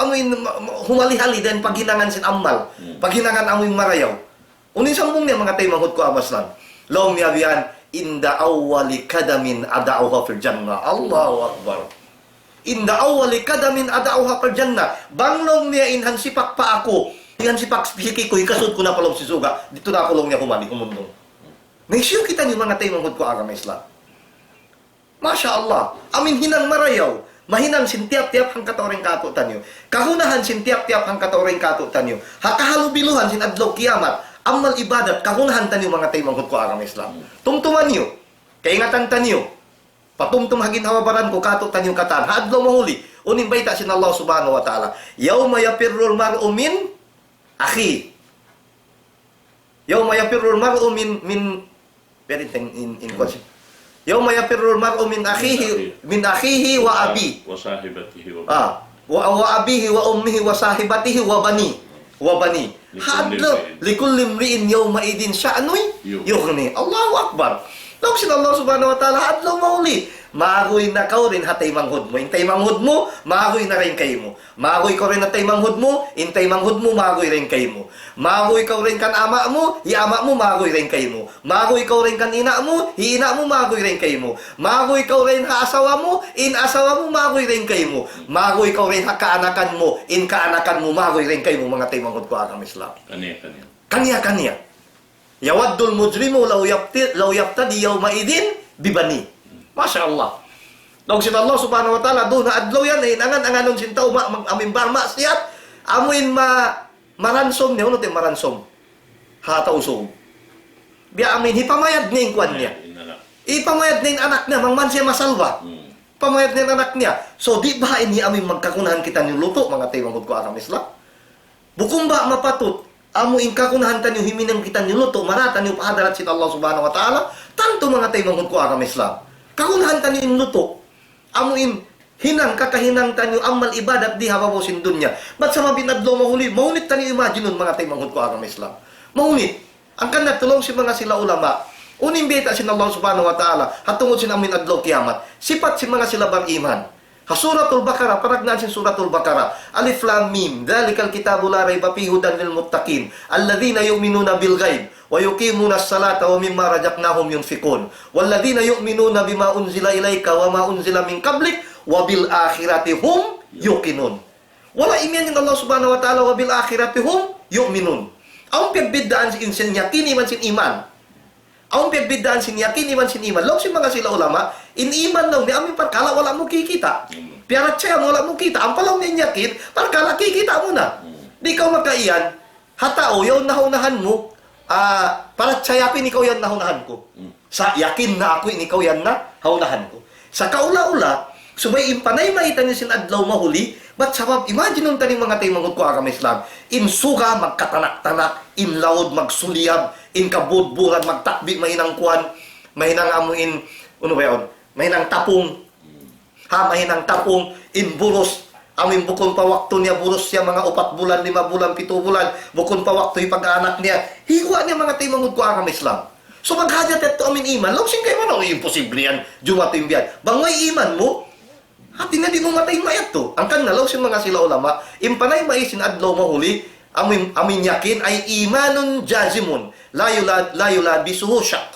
amoy humalihali dahil paghinangan sin amal. Paghinangan amoy marayaw. Unin sambong niya mga tayo manghud ko agama Islam. Law niya biyan, inda awwali kadamin ada'uha fil jannah. Allahu Akbar. Inda awwali kadamin ada'uha fil jannah. Banglong niya inhan sipak pa ako. Inhan sipak siki ko, ikasod ko na palong si suga. Dito na ako long niya humani, kumundong. May siyo kita niyo mga tayo manghud ko agam Islam. Masya Allah. Amin hinang marayaw. Mahinang sintiap-tiap hang katawaring katutan niyo. Kahunahan sintiap-tiap hang katawaring katutan niyo. Hakahalubiluhan sin adlaw kiamat. Amal ibadat, kahunahan tanyo mga tayo manghud ko agam Islam. Tumtuman niyo. Kaingatan tanyo. Patumtum hagin hawabaran ko katutan niyo katan. Haadlaw mahuli. Uning baita sin Allah subhanahu wa ta'ala. Yawma yapirrul mar'u min akhi. Yawma yapirrul mar'u min very thing in concept. Yawma yapirrul mar'u min akhihi wa abi. Wa sahibatihi wa Wa abihi wa ummihi wa sahibatihi wa bani. Hadlo likulli imri'in yawma idin sya'nun yughni. Allahu Akbar. Law sin Allah subhanahu wa ta'ala hadlo mauli. Maagoy na ka rin hatay manghud mo. Intay manghud mo, maagoy na rin kayo mo. Maagoy ka rin hatay manghud mo, intay manghud mo, maagoy rin kayo mo. Maagoy ka rin kan ama mo, i-ama mo, maagoy rin kayo mo. Maagoy ka rin kan ina mo, i-ina mo, maagoy rin kayo mo. Maagoy ka rin ha-asawa mo, in-asawa mo, maagoy rin kayo mo. Maagoy ka rin ha-kaanakan mo, in-kaanakan mo, maagoy rin kayo mo, mga tay manghud ko agam Islam. Kanya. Yawaddul mujrimu law yaftadi yawma idin bibani. Masya Allah. Nung sin Allah subhanahu wa ta'ala, doon na adlaw yan, inangan-anganon sin tao, amimbar maksiyat, amuin maransom niya, ano tayo maransom? Hatausog. Biya amin, hipamayad niya yung kwan niya. Ipamayad niya yung anak niya, mangman siya masalwa. Pamayad niya yung anak niya. So, di ba ini amin magkakunahan kita ng luto, mga tayo manghud ko agam Islam? Bukong ba mapatut, amuin kakunahan tayo himinang kita ng luto, maratan yung pahadarat sin Allah subhanahu wa ta'ala, tanto mga tayo manghud ko agam Islam. Kakunahan tanyo yung luto. Amuin, hinang kakahinang tanyo amal ibadat di hababaw sin dunya. Ba't sa mabinadlo mahuli? Maunit tanyo imagine nun mga tayo manghud ko agam Islam. Maunit. Ang kanat tulong si mga sila ulama. Uning beta sin Allah subhanahu wa ta'ala. Hatungod sin amin adlaw kiamat. Sipat si mga sila bang-iman. Suratul Baqarah, paragnan sin Suratul Baqarah. Alif Lam Mim, dalikal kitabu la rayba fihi hudan lil muttaqin, alladhina yu'minuna bil ghaib wa yuqimuna as-salata wa mimma razaqnahum yunfiqun, walladhina yu'minuna bima unzila ilayka wa ma unzila min qablik wa bil akhirati hum yuqinun. Wala iman ng Allah subhanahu wa ta'ala wa bil akhirati hum yu'minun. Ang pagbiddaan sin yakini man sin iman. Ang pagbiddaan sin yakini man sin iman. Law si mga sila ulama, in iman daw ni amin parkala wala mo kikita. Piarat siya mo wala mo kita. Ang palaw ni yakin, parkala kikita mo na. Di ka makaiyan, hatao, yaw nahunahan mo, parat siya yapin, ikaw yan nahunahan ko. Sa yakin na ako, ikaw yan na haunahan ko. Sa kaula-ula, subay impanay maitan niya sin adlaw mahuli, ba't sabab, imagine nung taning mga tayo manghud ko agam Islam, in suga magkatanak-tanak, in laod magsuliyab, in kabudburan magtakbi, mahinang kuwan, mahinang amuin, ano ba yun? Mahinang tapong, mahinang tapong, in buros, amin bukon pa wakto niya, buros siya mga 4 bulan, 5 bulan, 7 bulan, bukon pa wakto yung pag-anak niya, hiwa niya mga tayo manghud ko agam Islam. So maghajat ito amin iman, law sing kayo man, imposible yan, jumato yung biyan. Bangway iman mo, hati na di mo matay mayat to. Ang kanalaw si mga sila ulama, impanay maisin adlaw mahuli, amin yakin ay imanun jazimun, layula bisuhu syak.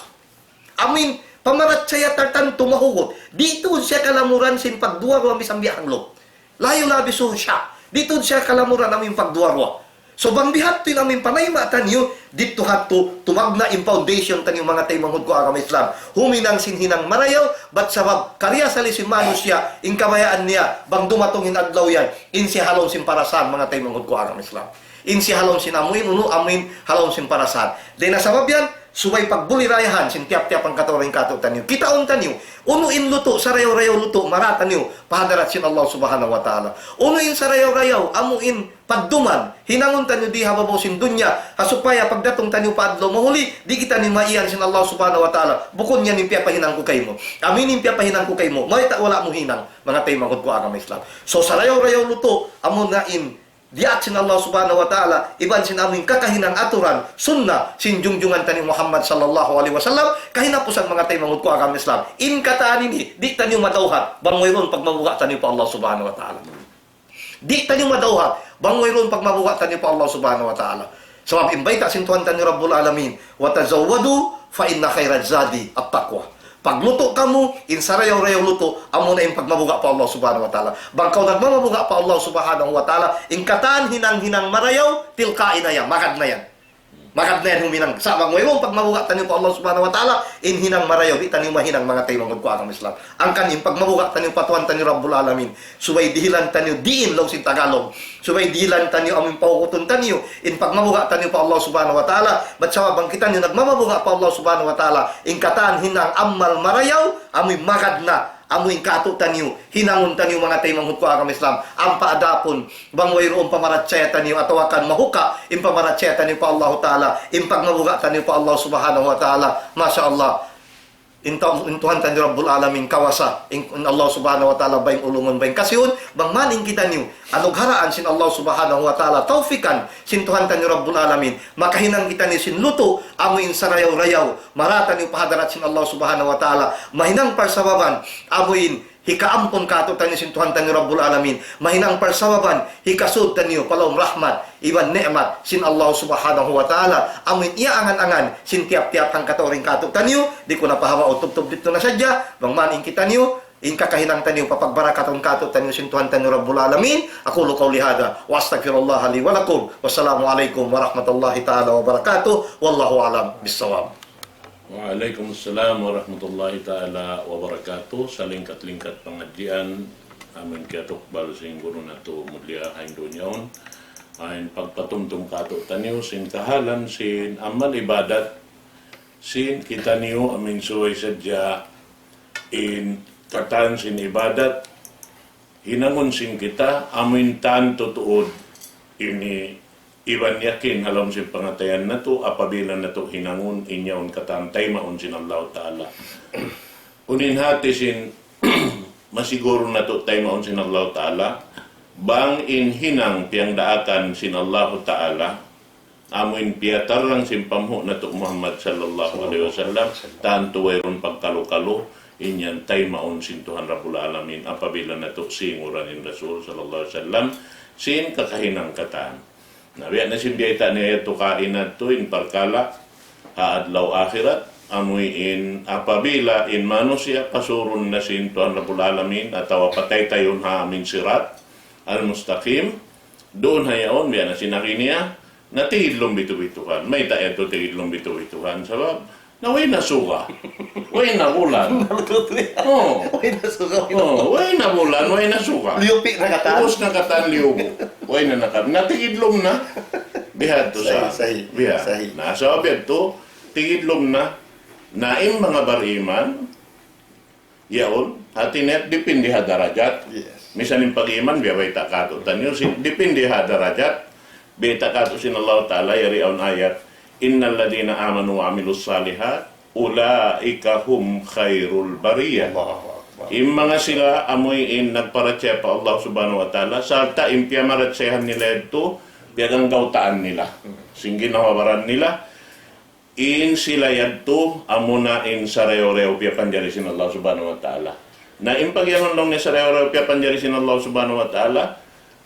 Amin, pamarat siya tartan tumahugot. Dito siya kalamuran sin pagduwarwa misang biyahang lo. Layula bisuhu syak. Dito siya kalamuran amin pagduwarwa. So bang bihat to namin panay matan nyo, dito hato tumagna in foundation tan yung mga tayo manghud ko agam Islam. Huminang sinhinang marayaw, bat sabab karya sali si manusya, in kamayaan niya, bang dumatong adlaw yan, in si halong sin parasan mga tayo manghud ko agam Islam. In si halong sin amuin, amin halong sin parasan. Dahil nasabab yan, subay pagbulirayahan, sin tiap-tiap ang katawaring katutan nyo. Kitaon tanyo, unuin luto, sarayaw-rayaw luto, maratan nyo, pahadarat sin Allah subhanahu wa ta'ala. Unuin sarayaw-rayaw, amuin pagduman, hinangon tanyo di hababaw sin dunya, hasupaya pagdatong tanyo paadlaw mahuli, di kita ni maiyan sin Allah subhanahu wa ta'ala. Bukon niya nimpya pahinang ko kay mo. Amin nimpya pahinang ko kay mo. Mahita wala mo hinang, mga tayo manghud ko agam Islam. So sarayaw-rayaw luto, amon na in diat sin Allah subhanahu wa ta'ala, iban sin aming kakahinang aturan, sunna, sin jungjungan tani Muhammad sallallahu alaihi wasallam, kahinapusan mga tayo manghud ko agam Islam. In kataan ini, di tanyo madawhat, bangwayron pag mabuha tanyo pa Allah subhanahu wa ta'ala. Di tanyo madawhat, bangwayron pag mabuha tanyo pa Allah subhanahu wa ta'ala. Sabab imbayta sin tuhan tanyo Rabbul Alamin, wa tazawwadu fa inna khairaz zadi at-taqwa. Pagluto ka mo, insarayaw-rayaw luto, amo na yung pagmabuga pa Allah subhanahu wa ta'ala. Bangkaw nagmamabuga pa Allah subhanahu wa ta'ala, ingkataan hinang-hinang marayaw, tilkain na yan, magad na yan. Magad na yan huminang. Sa mga ngayon, pagmabuga tanyo pa Allah subhanahu wa ta'ala, inhinang marayaw, di tanyo mahinang mga tayo mangod ko ang Islam. Ang kanin, pagmabuga tanyo patuan tanyo Rabbul Alamin, subay dihilan tanyo diin law sin Tagalog, subay dihilan tanyo aming paukuton tanyo, in pagmabuga tanyo pa Allah subhanahu wa ta'ala, ba't sa bangkitan nyo, nagmamabuga pa Allah subhanahu wa ta'ala, ingkataan hinang amal marayaw, amoy magad na, amoy katutan niyo, hinangon taniyo mga tayo manghut ko ang Islam, ang paadapon, bangway roong pamaratsaya taniyo, atawakan mahuka, in pamaratsaya taniyo pa Allah Ta'ala, in pagmabuga taniyo pa Allah Subhanahu wa Ta'ala, Masya Allah, intuhan taniyo Rabbul Alamin, kawasa, in Allah Subhanahu wa Ta'ala, bayang ulungon, bayang kasyon, bang maning kita niyo, anugharaan sin Allah Subhanahu wa Ta'ala, taufikan, sintuhan taniyo Rabbul Alamin, makahinang kita niyo sin luto, amoy insarayaw-rayaw, maratan yung pahadarat sin Allah Subhanahu wa Ta'ala, mahinang parsababan, amoyin, hikaampon kato tanyo sintuhan tanyo Rabbul Alamin, mahinang parsababan, hikasud tanyo palawang rahmat, iban ni'mat, sin Allah Subhanahu wa Ta'ala, amoyin iya angan-angan, sin tiap-tiap ang katoring kato tanyo, di ko napahawa o tub-tub dito na sadya, bang maning kita niyo, in kakahinang tanyo, papagbarakaton kato tanyo sintuhan tanyo Rabbul Alamin, aqulu qawli hada, wa astaghfirullah li wa lakum, wassalamu alaikum warahmatullahi ta'ala wabarakatuh, wallahu alam bissawab. Waalaikumsalam warahmatullahi ta'ala wabarakatuh. Sa lingkat-lingkat pengajian amin kiatukbal sing guru nato mulia hain dunyaon ain pagpatumtum kato taniyo sin kahalan sin amal ibadat sin kita niyo amin suway sadya in katan sin ibadat hinangon sin kita amin tan tutuod ini iban yakin halam si pangatayan na to, apabila na to hinangon inyaon katantay maun sin Allah Ta'ala. Unin hati sin masiguro na to tay maun sin Allah Ta'ala, bang in hinang piyang daakan sin Allah Ta'ala, amuin piyatar lang sin pamho na to Muhammad sallallahu alaihi wasallam, tanto wayron pagkalukalo, inyan tay maun sin Tuhan Rabbul Alamin, apabila na to singuranin Rasul sallallahu alaihi wasallam, sin kakahinang katan. Nabiya na simbiyata niya ito kain na ito in parkala haadlaw akhirat amoy in apabila in manusia pasurun na sin Tuhan Rabbul Alamin at patay tayon ha amin sirat al-mustaqim doon hayaon biya na sinaki niya na tigidlong bitu-bituhan may tayo ito tigidlong bitu-bituhan sabab na way na suka way na ulan Way na suka, way na ulan way na suka liupi na katan. Ubus na katan liubo. Way na nakat. Natigidlom na. Bihad to sa. Sahi. Bihad. Nasa obed to. Tigidlom na. Naim mga bariman. Yaon. Hatinet. Dipindi ha darajat. Yes. Misan yung pag-iman. Biyaway takato. Tanyo. Dipindi ha darajat. Biyaway takato sin Allah Ta'ala. Yari aun ayat. Innal ladina amanu wa amilus salihat. Ulaika hum khairul bariyah. Yung mga sila amoy in nagparatse pa Allah Subhanahu wa Ta'ala salta impya maratsehan nila ito biyagang gautaan nila singgin na mabaran nila in sila yadto amuna in sarayo-reo pia panjarisin Allah Subhanahu wa Ta'ala na impagyanon lang ni sarayo-reo pia panjarisin Allah Subhanahu wa Ta'ala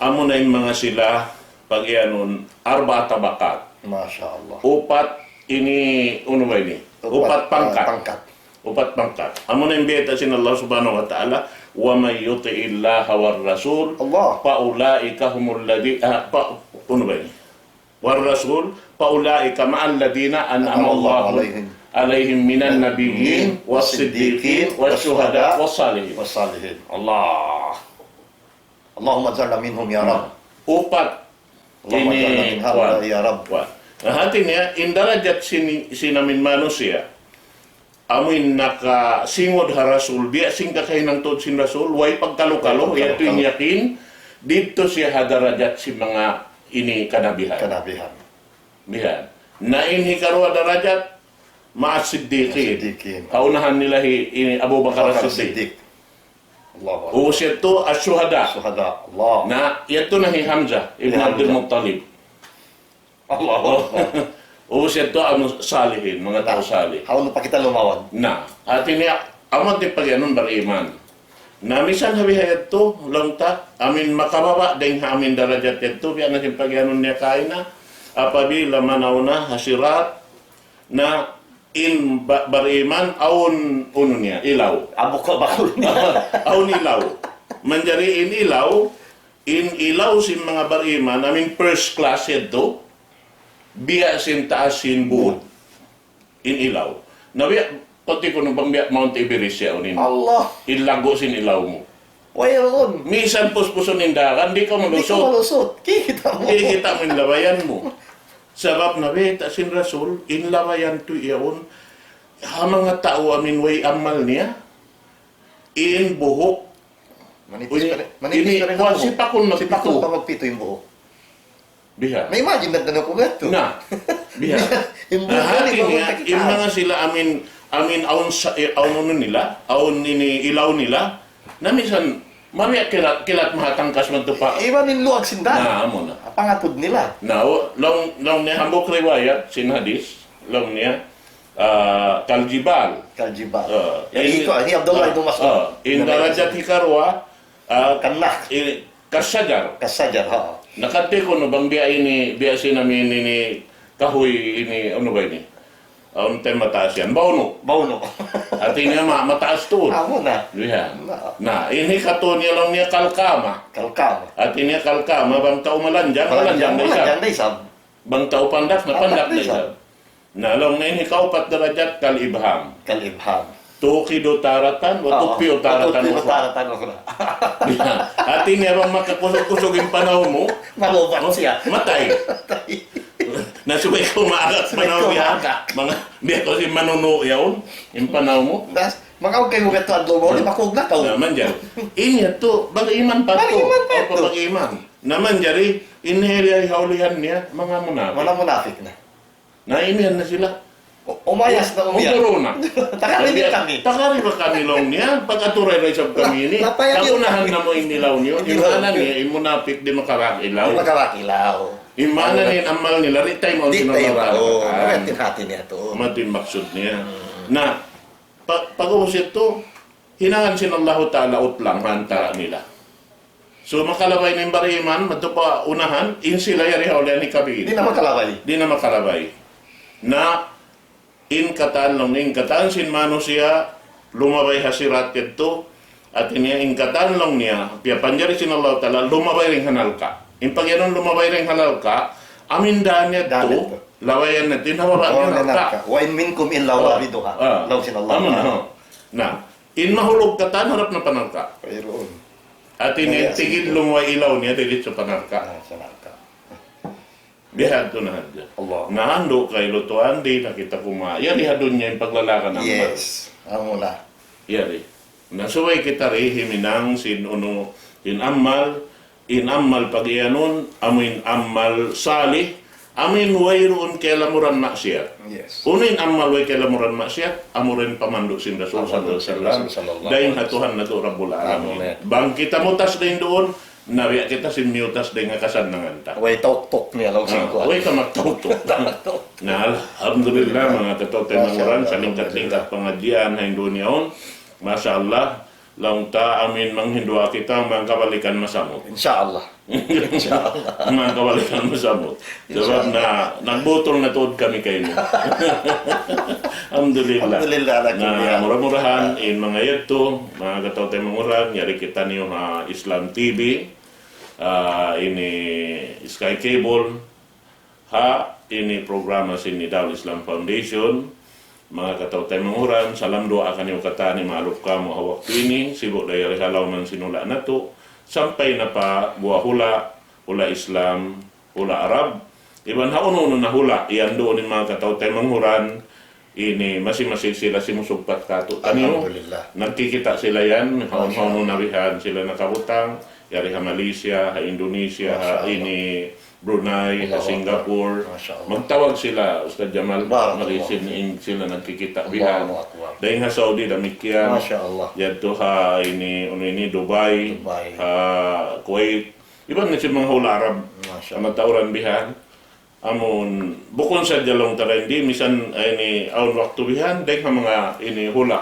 amuna in mga sila pagyanon arba tabakat Masya Allah. upat ini uno ba ini upat pangkat upat pangkat. Amo na imbita sin Allah Subhanahu wa Ta'ala, wa may yuti'illaha war rasul, paulaika humul ladina uno ba ini? War rasul, paulaika ma'al ladina an'ama Allahu alaihim minan nabiyyin was siddiqin was syuhada was salihin. Allah. Allahumma ja'alna minhum ya Rabb. Upat Allahumma ja'alna min haula ya Rabb. Hati niya, indarajat sinamin manusia, amin nakasingod ha Rasul, biya sing kakahinang tod sin Rasul, way pagkalukalo, yato yung yakin, dito siya hadarajat si mga ini kanabihan. Bihan. Na inhi karwa darajat, ma'as-siddiqin. Kaunahan nila ini Abu Bakar as-Siddiq. O siya to as-syuhada. Allah. Na yato na hi Hamzah, Ibn Abdul Muttalib. Allah. O siya to ang salihin, mga tao salih. How pa kita lumawan? Na, at ini amat di pagyanon beriman. Na misan habihayat to, langta, amin makababa, deng amin darajat ito, biya natin pagyanon niya kain na, apabila manaw na hasirat, na bariman aun uno niya ilaw. Abo ka bakul niya. Aun ilaw. Manjari in ilaw sin mga bariman namin first class ito biya sin taas sin buod in ilaw. Nabiya pati ko nung pambiya Mount Everest siya unin. Allah. Ilago sin ilaw mo. Wayron. Misan puspuson nindakan, di ka Hindi ko malusot. malusot. Kikita mo. Kikita mo yung labayan mo. Sabab na beta sin Rasul, in labayan to iyaon, ha mga tao amin way amal niya, in buhok, Manipis pa rin. Manipis pa rin kuwan ang si buhok. Pakon Si Pakon pa magpito. magpito yung buhok. Biha. May imagine na tanong ko nga ito. Na. Biha. Yung buhok Nahati niya, niya, bago yung mga sila amin aun ano nila, aun ini ilaw nila, na misan, mamaya kilat mahatangkas man to pa. Iba nin luwag sindan. Na, amo na. Pangatod nila. Now, long niya hambok riwayat, sin hadis, long niya, kaljibal. Kaljibal. Ini Ini Abdullah ibn Mas'ud. In darajat hikarwa, Kanak. kasajar. Kasajar, ha. Nakati ko no bang biya namin ini kahoy ini ano ba ini? Tayo mataas yan. Bauno. Bauno. At ini mataas to. Amo na. Diyan. Na, ini kato niya lang niya kalkama. Kalkam. At ini kalkama bang tao malanjang na isa. Malanjang na isab. Bang tao pandak na pandak na Pandak na isa. Na lang na ini kaupat darajat kalibham. Kalibham. Tukido taratan o tupiyo taratan Tupiyo mo. taratan mo na. At ini bang makakusog-kusog yung panahon mo, Malubat siya. matay. Nasubay ko maagat panahon niya. Mga, di ako si manuno yaon, yung panahon mo. Das, makaw kayo mo gato adlo mo, di makog na tao. Naman dyan. Inya to, bag-iman pa to. Bag-iman pa to. Bag-iman. Naman dyan, inheri haulihan niya, mga munafik. Wala munafik na. Naimihan na sila. Umayas na umiyak. Uguro na. Takari din kami. Takari ba kami long niya? Pag aturay rin sa kami ni, Napayag yun kagunahan kami. na mo inilaw niyo. Imanan niya, imunapik di makarakilaw. Magkawakilaw. Imanan niya amal nila, ritay mo ang Di tayo ba? Oo, sinunod. natin hati niya to. Matin maksud niya. Na, pag-ubos ito, hinangan sinallahu ta'ala utlang hantara nila. So makalabay ng bariman, mato pa unahan, in sila yari haulihan ni Kabir. Di na makalaway. Di na makalabay. Na, in kataan sin mano siya, lumabay hasirat ito, at iniya in kataan lang niya, piya panjari sinallahu ta'ala, lumabay rin hanal ka. In pag yan lumabay rin hanal ka, amindahan niya Damit ito, to. lawayan na, tinawara Oo, niya nanak ka. ka. Wa in minkum illa wariduha. Law sinallahu. Amo na, ho. Na, in mahulog kataan, harap na panalka. Mayroon. At ini tigid lumaway ilaw niya, digit sa panalka. Sanaka. Bihad to na hadya. Allah. Nahando kay lutuan, di nakita kuma. Yari hadon niya yung paglalakan ng Yes. Amo na. Yari. Nasuway kita rin himinang sin uno in ammal pag iyanon, amin ammal salih, amin wayroon kailamuran maksiat. Yes. Unin ammal way kailamuran maksiat, amurin pamandu sin Rasul sallallahu alaihi wasallam. Dahin hatuhan na to Rabbul Alamin. Amen. Bang kita mutas din doon, nabiya kita sin miutas din nga kasanangan ta. Way tok niya law singko. Way ka magtauto. Na alhamdulillah mga katote manguran sa lingkat-lingkat pengajian sa Indonesia. Masya Allah, lang ta amin manghindua kita mga kabalikan masamot. Insyaallah. Insyaallah. Mga kabalikan masamot. Sebab na nagbutol na tuod kami kayo. Alhamdulillah. Alhamdulillah Na murah-murahan in mga yato, mga katote manguran, yari kita niyo Islam TV, ini Sky Cable, ini programa sini Darul Islam Foundation, mga kataw tayo manguran, salam doa kan yung kata ni maalok ka mo hawak ini, sibuk daya halaw man sinula na to, sampai na pa buah hula Islam, hula Arab, iban hauno na hula, iyan doon ni mga kataw tayo manguran, ini masing-masing sila simusugpat kato. Tanyo, Alhamdulillah. nagkikita sila yan, haun-haun nabihan sila nakabutang, yari ha Malaysia, ha Indonesia, ha ini Brunei, ha Singapore. Masya Allah. Magtawag sila, Ustaz Jamal, Barakallah. Malaysia sila nagkikita bihan. Allahu Akbar. Dahil ha Saudi, damikian. Masya Allah. Yadto ha ini Dubai, Dubai. ha Kuwait. Iban na si mga hula Arab, Masya ang matauran bihan. Amon, bukon sa jalong tara hindi, misan ini aun waktu bihan, dahil ha mga ini hula.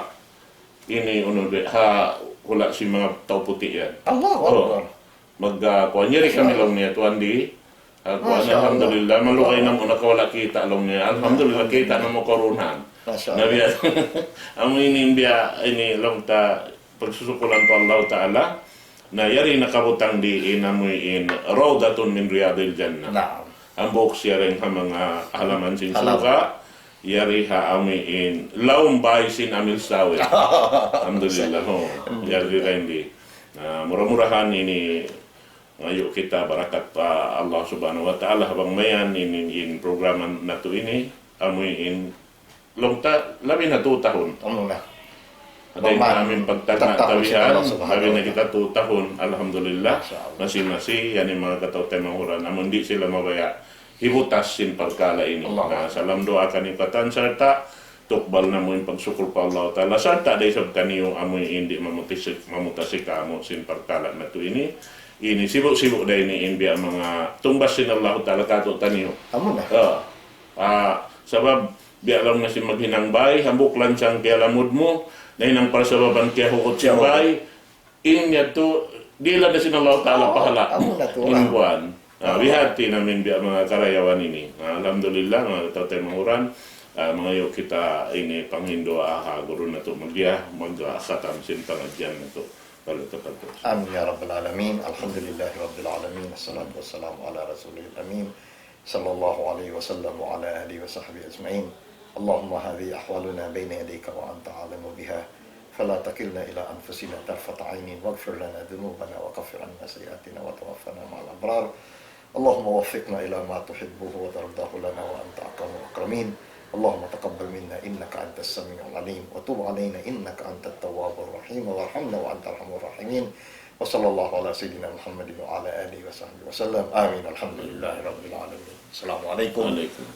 Ini ha hula si mga tao puti yan. Allahu Oh, Akbar. kuanyari kami lang niya tuan di. Masya Allah. Alhamdulillah, malukay na mo nakawala kita lang niya. Alhamdulillah, kita na mo korunan. Masya Allah. Nabiya, ang inimbiya ini long ta pagsusukulan to Allah Ta'ala na yari nakabutang diin amoy in rawdatun min riyadil jannah. Naam. Ang buhok siya rin ha mga halaman sin suka, yari ha amoy in laum bay sin amil sawit. Alhamdulillah ho. Yari rin di. Murah-murahan ini ngayon kita barakat pa Allah Subhanahu wa Ta'ala habang mayan in programan na to ini amoy in longta labi na 2 tahun. Ano na? Ada yung namin pagtatawihan, labi na kita 2 tahun, alhamdulillah. Masyaallah. Masi-masi, yan yung mga katautay mahuran. Namun di sila mabaya, hibutas sin pagkala ini. Allah. Na salam doa kanipatan, serta tukbal na mo yung pagsukul pa Allah Ta'ala. Serta day sab kaniyong amoy hindi mamutasi ka mo sin pagkala na to ini. Ini sibuk-sibuk day ni inbiya mga tumbas sin Allah Ta'ala katutan niyo. Amo na. Sabab, biya lang na si maghinangbay, hambuk lang siyang kialamod mo, na inang parasababan kaya hukot siya bay, inya to, di lang na sinalaw ta'ala pahala. Amo na to. Inuwan. Bihati namin biya mga karayawan ini. Alhamdulillah, mga tatay mahuran, mga yo kita ini panghindo guru na to, mag-khatam sin pangadyan na to. Amin ya Rabbal Alamin. Alhamdulillahi Rabbil Alamin. Assalatu wassalamu ala Rasulil Amin. Sallallahu alaihi wasallam wa ala alihi wa sahbihi ajma'in. اللهم هذه أحوالنا بين يديك وأنت عالم بها فلا تكلنا إلى أنفسنا طرفة عين واغفر لنا ذنوبنا وكفر عنا سيئاتنا وتوفنا مع الأبرار اللهم وفقنا إلى ما تحبه وترضاه لنا وأنت أكرم الأكرمين اللهم تقبل منا إنك أنت السميع العليم وتب علينا إنك أنت التواب الرحيم وارحمنا وأنت أرحم الراحمين وصلى الله على سيدنا محمد وعلى آله وصحبه وسلم آمين الحمد لله رب العالمين السلام عليكم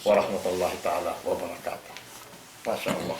ورحمة الله تعالى وبركاته ما شاء الله